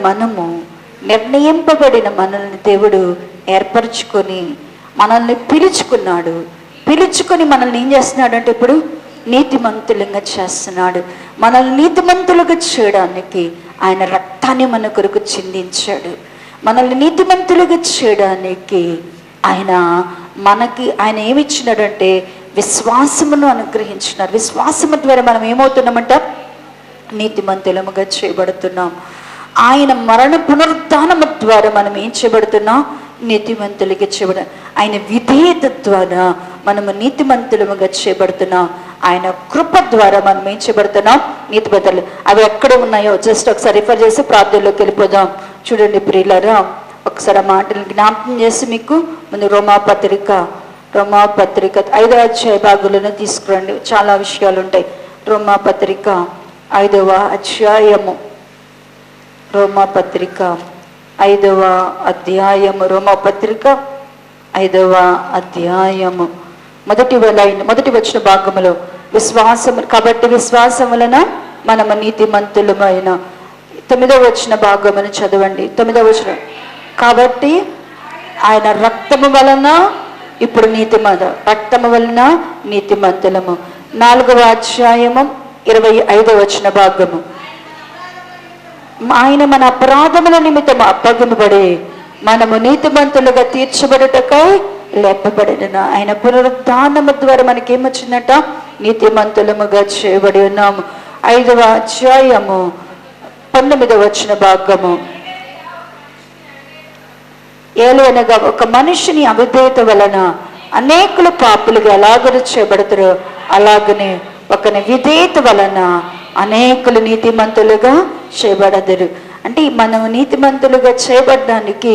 మనము నిర్ణయింపబడిన మనల్ని దేవుడు ఏర్పరచుకొని మనల్ని పిలుచుకొని మనల్ని ఏం చేస్తున్నాడు అంటే ఇప్పుడు నీతిమంతులుగా చేస్తున్నాడు. మనల్ని నీతిమంతులుగా చేయడానికి ఆయన రక్తాన్ని మన కొరకు చిందించాడు. మనల్ని నీతిమంతులుగా చేయడానికి ఆయన ఏమిచ్చినాడంటే విశ్వాసమును అనుగ్రహించినారు. విశ్వాసము ద్వారా మనం ఏమవుతున్నామంట నీతిమంతులముగా చేయబడుతున్నాం. ఆయన మరణ పునరుద్ధానము ద్వారా మనం ఏం చేయబడుతున్నాం, నీతిమంతులుగా చేయబడ. ఆయన విధేయత ద్వారా మనము నీతిమంతులముగా చేయబడుతున్నాం. ఆయన కృప ద్వారా మనం ఏం చేయబడుతున్నాం, నీతిమంతులు. అవి ఎక్కడ ఉన్నాయో జస్ట్ ఒకసారి రిఫర్ చేసి ప్రార్థనలోకి వెళ్ళిపోదాం. చూడండి ప్రియులారా, ఒకసారి ఆ మాటలు జ్ఞాపకం చేసి మీకు ముందు రోమాపత్రిక 5వ అధ్యాయ భాగంలోనే తీసుకురండి. చాలా విషయాలు ఉంటాయి. రోమాపత్రిక 5వ అధ్యాయము రోమాపత్రిక 5వ అధ్యాయము మొదటి వచ్చిన భాగములో కాబట్టి విశ్వాసం వలన మనము నీతిమంతులమైన 9వ వచ్చిన భాగమును చదవండి. 9వ వచనం, కాబట్టి ఆయన రక్తము వలన ఇప్పుడు రక్తము వలన నీతిమంతులము. 4వ అధ్యాయము 25వ వచన భాగము, ఆయన మన అపరాధముల నిమిత్తము అప్పగింపబడి మనము నీతిమంతులుగా తీర్చబడుటకై లేపబడిన ఆయన పునరుద్ధానము ద్వారా మనకేమొచ్చిందట, నీతిమంతులముగా చేయబడి ఉన్నాము. 5వ అధ్యాయము 19వ భాగము. ఏలయనగా ఒక మనిషిని అవిధేయత వలన అనేకులు పాపులుగా ఎలాగను చేయబడతారో అలాగనే ఒకని విధేయత వలన అనేకులు నీతిమంతులుగా చేయబడదురు. అంటే మనం నీతిమంతులుగా చేయబడడానికి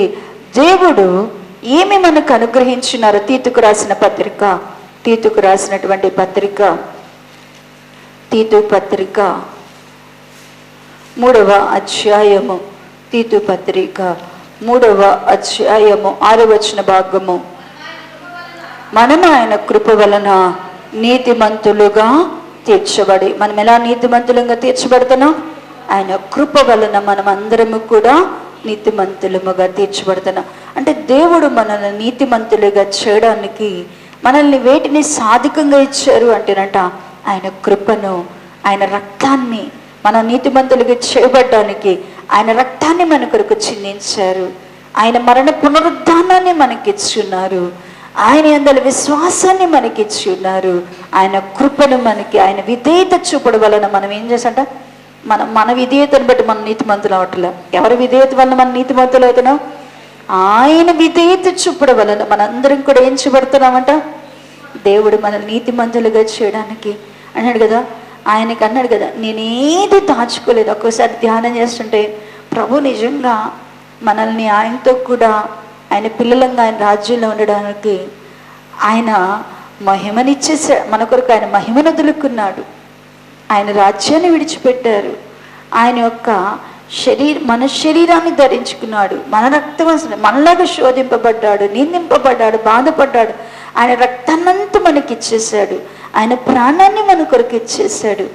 దేవుడు ఏమి మనకు అనుగ్రహించినారో తీతుకు రాసినటువంటి పత్రిక తీతు పత్రిక 3వ అధ్యాయము, తీతు పత్రిక 3వ అధ్యాయము 6వ భాగము. మనము ఆయన కృప వలన నీతిమంతులుగా తీర్చబడి, మనం ఎలా నీతిమంతులుగా తీర్చబడుతున్నాం? ఆయన కృప వలన మనం అందరము కూడా నీతిమంతులముగా తీర్చబడుతున్నాం. అంటే దేవుడు మనల్ని నీతిమంతులుగా చేయడానికి మనల్ని వేటిని సాధికంగా ఇచ్చారు అంటేనట ఆయన కృపను, ఆయన రక్తాన్ని. మన నీతిమంతులుగా చేయబడ్డానికి ఆయన రక్తాన్ని మన కొరకు చిందించారు. ఆయన మరణ పునరుద్ధానాన్ని మనకిచ్చున్నారు. ఆయన యందలి విశ్వాసాన్ని మనకిచ్చి ఉన్నారు. ఆయన కృపను మనకి, ఆయన విధేయత చూపడం వలన మనం ఏం చేసాట, మన విధేయతను బట్టి మనం నీతిమంతులు అవట్లే. ఎవరి విధేయత వలన మనం నీతిమంతులు అవుతున్నాం? ఆయన విధేయత చూపడం వలన మనందరం కూడా ఏం చూపడుతున్నామంట, దేవుడు మనల్ని నీతిమంతులుగా చేయడానికి అన్నాడు కదా. ఆయనకి అన్నాడు కదా, నేనేది దాచుకోలేదు. ఒక్కోసారి ధ్యానం చేస్తుంటే ప్రభు నిజంగా మనల్ని ఆయనతో కూడా, ఆయన పిల్లలంగా ఆయన రాజ్యంలో ఉండడానికి ఆయన మహిమనిచ్చేసా. మన కొరకు ఆయన మహిమను వదులుకున్నాడు. ఆయన రాజ్యాన్ని విడిచిపెట్టారు. ఆయన యొక్క మన శరీరాన్ని ధరించుకున్నాడు. మన రక్తం మనలాగా శోధింపబడ్డాడు, నిందింపబడ్డాడు, బాధపడ్డాడు. ఆయన రక్తాన్నంతా మనకి ఇచ్చేసాడు. ఆయన ప్రాణాన్ని మన కొరకు ఇచ్చేసాడు.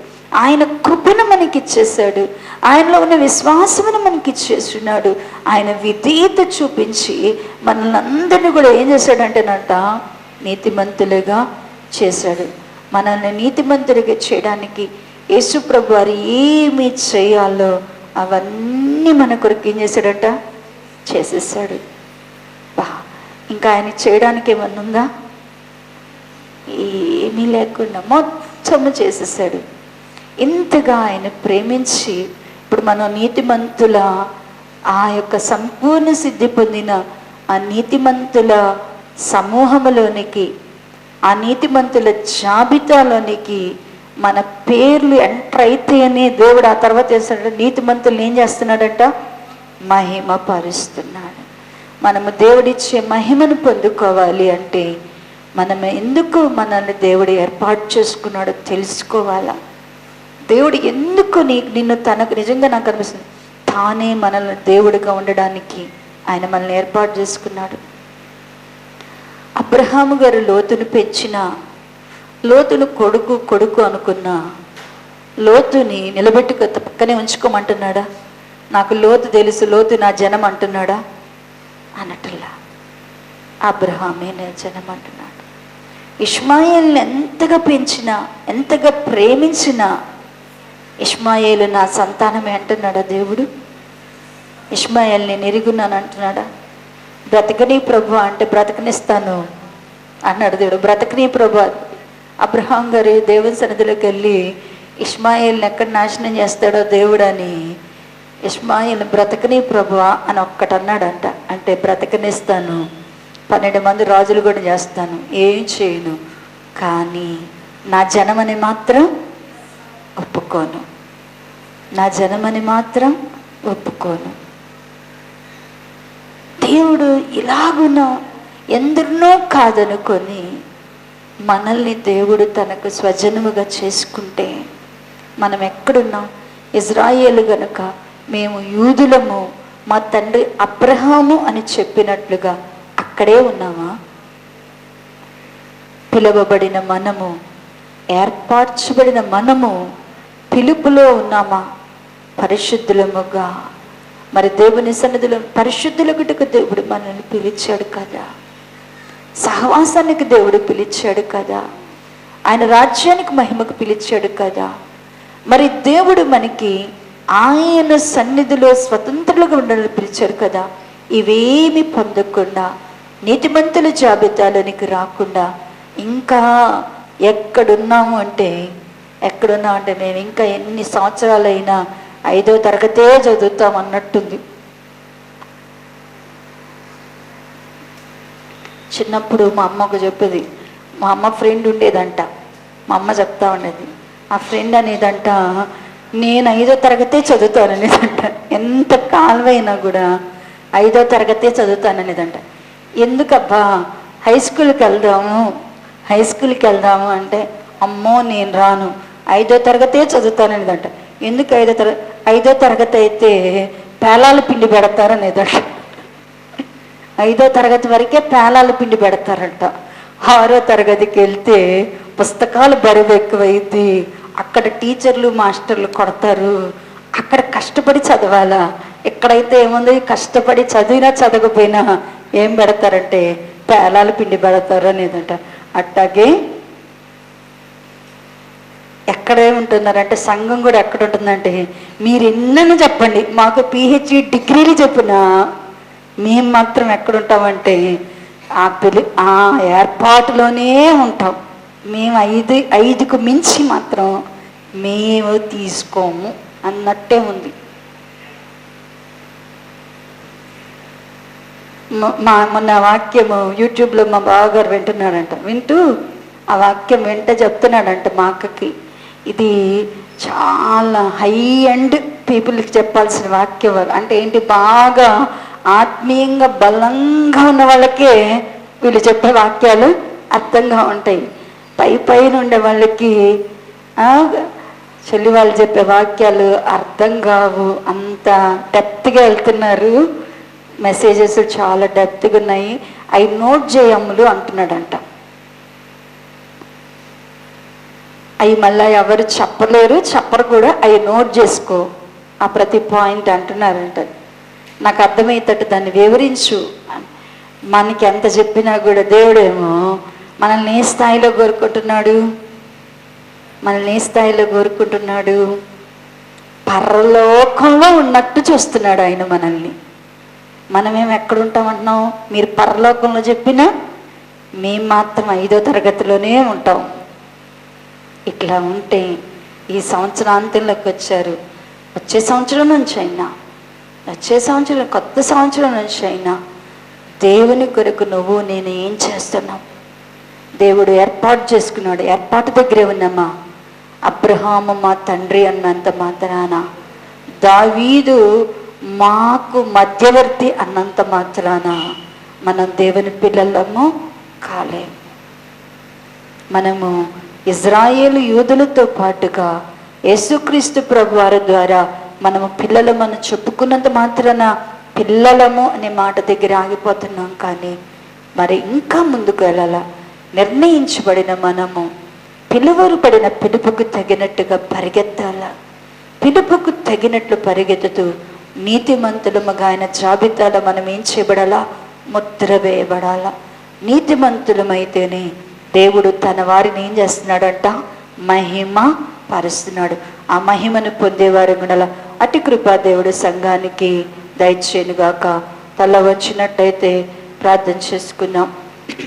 ఆయన కృపను మనకి ఇచ్చేసాడు. ఆయనలో ఉన్న విశ్వాసమును మనకి ఇచ్చేస్తున్నాడు. ఆయన విధేయత చూపించి మనల్ని అందరినీ కూడా ఏం చేశాడంటేనంట, నీతిమంతులుగా చేశాడు. మనల్ని నీతిమంతులుగా చేయడానికి యేసు ప్రభు వారు ఏమి చేయాలో అవన్నీ మన కొరకు ఏం చేశాడట, చేసేసాడు. ఇంకా ఆయన చేయడానికి ఏమన్నా ఉందా? ఏమీ లేకుండా మొత్తము చేసేసాడు. ఇంతగా ఆయన ప్రేమించి ఇప్పుడు మనం నీతిమంతుల ఆ యొక్క సంపూర్ణ సిద్ధి పొందిన ఆ నీతిమంతుల సమూహంలోనికి, ఆ నీతిమంతుల జాబితాలోనికి మన పేర్లు ఎంటర్ అయితేనే దేవుడు ఆ తర్వాత చేస్తాడు, నీతిమంతులను ఏం చేస్తున్నాడంట, మహిమ పరుస్తున్నాడు. మనము దేవుడిచ్చే మహిమను పొందుకోవాలి అంటే మనం ఎందుకు మనల్ని దేవుడు ఏర్పాటు చేసుకున్నాడో తెలుసుకోవాలా. దేవుడు ఎందుకు నిన్ను తనకు, నిజంగా నాకు అనిపిస్తుంది, తానే మనల్ని దేవుడిగా ఉండడానికి ఆయన మనల్ని ఏర్పాటు చేసుకున్నాడు. అబ్రహాము గారు లోతును పెంచిన, లోతును కొడుకు అనుకున్న లోతుని నిలబెట్టుకు పక్కనే ఉంచుకోమంటున్నాడా? నాకు లోతు తెలుసు, లోతు నా జనం అంటున్నాడా? అన్నట్టులా అబ్రహామే నా జనం అంటున్నాడు. ఇష్మాయేల్ని ఎంతగా పెంచినా, ఎంతగా ప్రేమించినా, ఇష్మాయేలు నా సంతానమే అంటున్నాడా దేవుడు? ఇష్మాయేల్ని నెరుగున్నాను అంటున్నాడా? బ్రతకని ప్రభు అంటే బ్రతకనిస్తాను అన్నాడు దేవుడు. బ్రతకని ప్రభు. అబ్రహాం గారు దేవుని సన్నిధిలోకి వెళ్ళి ఇష్మాయేల్ని ఎక్కడ నాశనం చేస్తాడో దేవుడు అని, ఇష్మాయేల్ బ్రతకని ప్రభు అని ఒక్కటి అన్నాడంట. అంటే బ్రతకనిస్తాను, 12 మంది రాజులు కూడా చేస్తాను, ఏం చేయను, కానీ నా జనమని మాత్రం ఒప్పుకోను, నా జనమని మాత్రం ఒప్పుకోను. దేవుడు ఇలాగున ఎందరినో కాదనుకొని మనల్ని దేవుడు తనకు స్వజనముగా చేసుకుంటే మనం ఎక్కడున్నాం? ఇజ్రాయేలు గనుక మేము యూదులము, మా తండ్రి అబ్రహాము అని చెప్పినట్లుగా అక్కడే ఉన్నామా? పిలువబడిన మనము, ఏర్పరచబడిన మనము పిలుపులో ఉన్నామా? పరిశుద్ధులముగా. మరి దేవుని సన్నిధిలో పరిశుద్ధులకుటకు దేవుడు మనల్ని పిలిచాడు కదా, సహవాసానికి దేవుడు పిలిచాడు కదా, ఆయన రాజ్యానికి మహిమకు పిలిచాడు కదా. మరి దేవుడు మనకి ఆయన సన్నిధిలో స్వతంత్రులుగా ఉండాలని పిలిచాడు కదా. ఇవేమి పొందకుండా, నీతిమంతుల జాబితాలోనికి రాకుండా ఇంకా ఎక్కడున్నాము అంటే మేము ఇంకా ఎన్ని సంవత్సరాలైనా 5వ తరగతే చదువుతాం అన్నట్టుంది. చిన్నప్పుడు మా అమ్మకు చెప్పేది, మా అమ్మ ఫ్రెండ్ ఉండేదంట, మా అమ్మ చెప్తా ఉండేది, ఆ ఫ్రెండ్ అనేదంట నేను 5వ తరగతే చదువుతాననేదంట. ఎంత కాలువైనా కూడా 5వ తరగతే చదువుతాననేదంట. ఎందుకబ్బా హై స్కూల్కి వెళ్దాము అంటే, అమ్మో నేను రాను, 5వ తరగతే చదువుతాననేదంట. ఎందుకు 5వ తరగతి అయితే పేలాల పిండి పెడతారనేదంట. 5వ తరగతి వరకే పేలాల పిండి పెడతారంట. 6వ తరగతికి వెళ్తే పుస్తకాలు బరువు ఎక్కువైద్ది, అక్కడ టీచర్లు మాస్టర్లు కొడతారు, అక్కడ కష్టపడి చదవాలా. ఎక్కడైతే ఏముంది, కష్టపడి చదివినా చదవకపోయినా ఏం పెడతారంటే పేలాల పిండి పెడతారు అనేదంట. అట్టాగే ఎక్కడే ఉంటున్నారంటే సంఘం కూడా ఎక్కడ ఉంటుందంటే, మీరు ఎన్నని చెప్పండి, మాకు PhD డిగ్రీలు చెప్పినా మేము మాత్రం ఎక్కడుంటామంటే ఆ ఏర్పాటులోనే ఉంటాం. మేము 5కు మించి మాత్రం మేము తీసుకోము అన్నట్టే ఉంది. మొన్న వాక్యము యూట్యూబ్లో మా బావగారు వింటున్నాడంట. వింటూ ఆ వాక్యం చెప్తున్నాడంట మా అక్కకి, ఇది చాలా హై అండ్ పీపుల్కి చెప్పాల్సిన వాక్యం. అంటే ఏంటి, బాగా ఆత్మీయంగా బలంగా ఉన్న వాళ్ళకే వీళ్ళు చెప్పే వాక్యాలు అర్థంగా ఉంటాయి. పైన ఉండే వాళ్ళకి చెల్లి వాళ్ళు చెప్పే వాక్యాలు అర్థం కావు. అంత డెప్త్గా వెళ్తున్నారు, మెసేజెస్ చాలా డెప్త్గా ఉన్నాయి. అవి నోట్ చేయములు అంటున్నాడంట. అవి మళ్ళీ ఎవరు చెప్పరు కూడా, అవి నోట్ చేసుకో ఆ ప్రతి పాయింట్ అంటున్నారంట. నాకు అర్థమయ్యేటట్టు దాన్ని వివరించు. మనకి ఎంత చెప్పినా కూడా దేవుడేమో మనల్ని ఏ స్థాయిలో కోరుకుంటున్నాడు, పరలోకంలో ఉన్నట్టు చూస్తున్నాడు ఆయన మనల్ని. మనమేం ఎక్కడుంటామంటున్నాం, మీరు పరలోకంలో చెప్పినా మేము మాత్రం 5వ తరగతిలోనే ఉంటాం. ఇట్లా ఉంటే ఈ సంవత్సరాంతంలోకి వచ్చారు, వచ్చే సంవత్సరం కొత్త సంవత్సరం నుంచి అయినా దేవుని కొరకు నువ్వు నేను ఏం చేస్తున్నావు? దేవుడు ఏర్పాటు చేసుకున్నాడు, ఏర్పాటు దగ్గరే ఉన్నామా? అబ్రహాము మా తండ్రి అన్నంత మాత్రాన, దావీదు మాకు మధ్యవర్తి అన్నంత మాత్రాన మనం దేవుని పిల్లలము కాలేము. మనము ఇజ్రాయేలు యూదులతో పాటుగా యేసుక్రీస్తు ప్రభువారి ద్వారా మనము పిల్లలమని చెప్పుకున్నంత మాత్రాన పిల్లలము అనే మాట దగ్గర ఆగిపోతున్నాం. కానీ మరి ఇంకా ముందుకు వెళ్ళాలా. నిర్ణయించబడిన మనము పిలువబడిన పిలుపుకు తగినట్టుగా పరిగెత్తాలా. పిలుపుకు తగినట్లు పరిగెత్తుతూ నీతిమంతులముగా ఆయన జాబితాలో మనం ఏం చేయబడాలా? ముద్ర వేయబడాలా. నీతిమంతులమైతేనే దేవుడు తన వారిని ఏం చేస్తున్నాడంట? మహిమ పరుస్తున్నాడు. ఆ మహిమను పొందేవారు కూడా అటు కృపా దేవుడు సంఘానికి దయచేయునుగాక. తల వచ్చినట్టయితే ప్రార్థన చేసుకుందాం.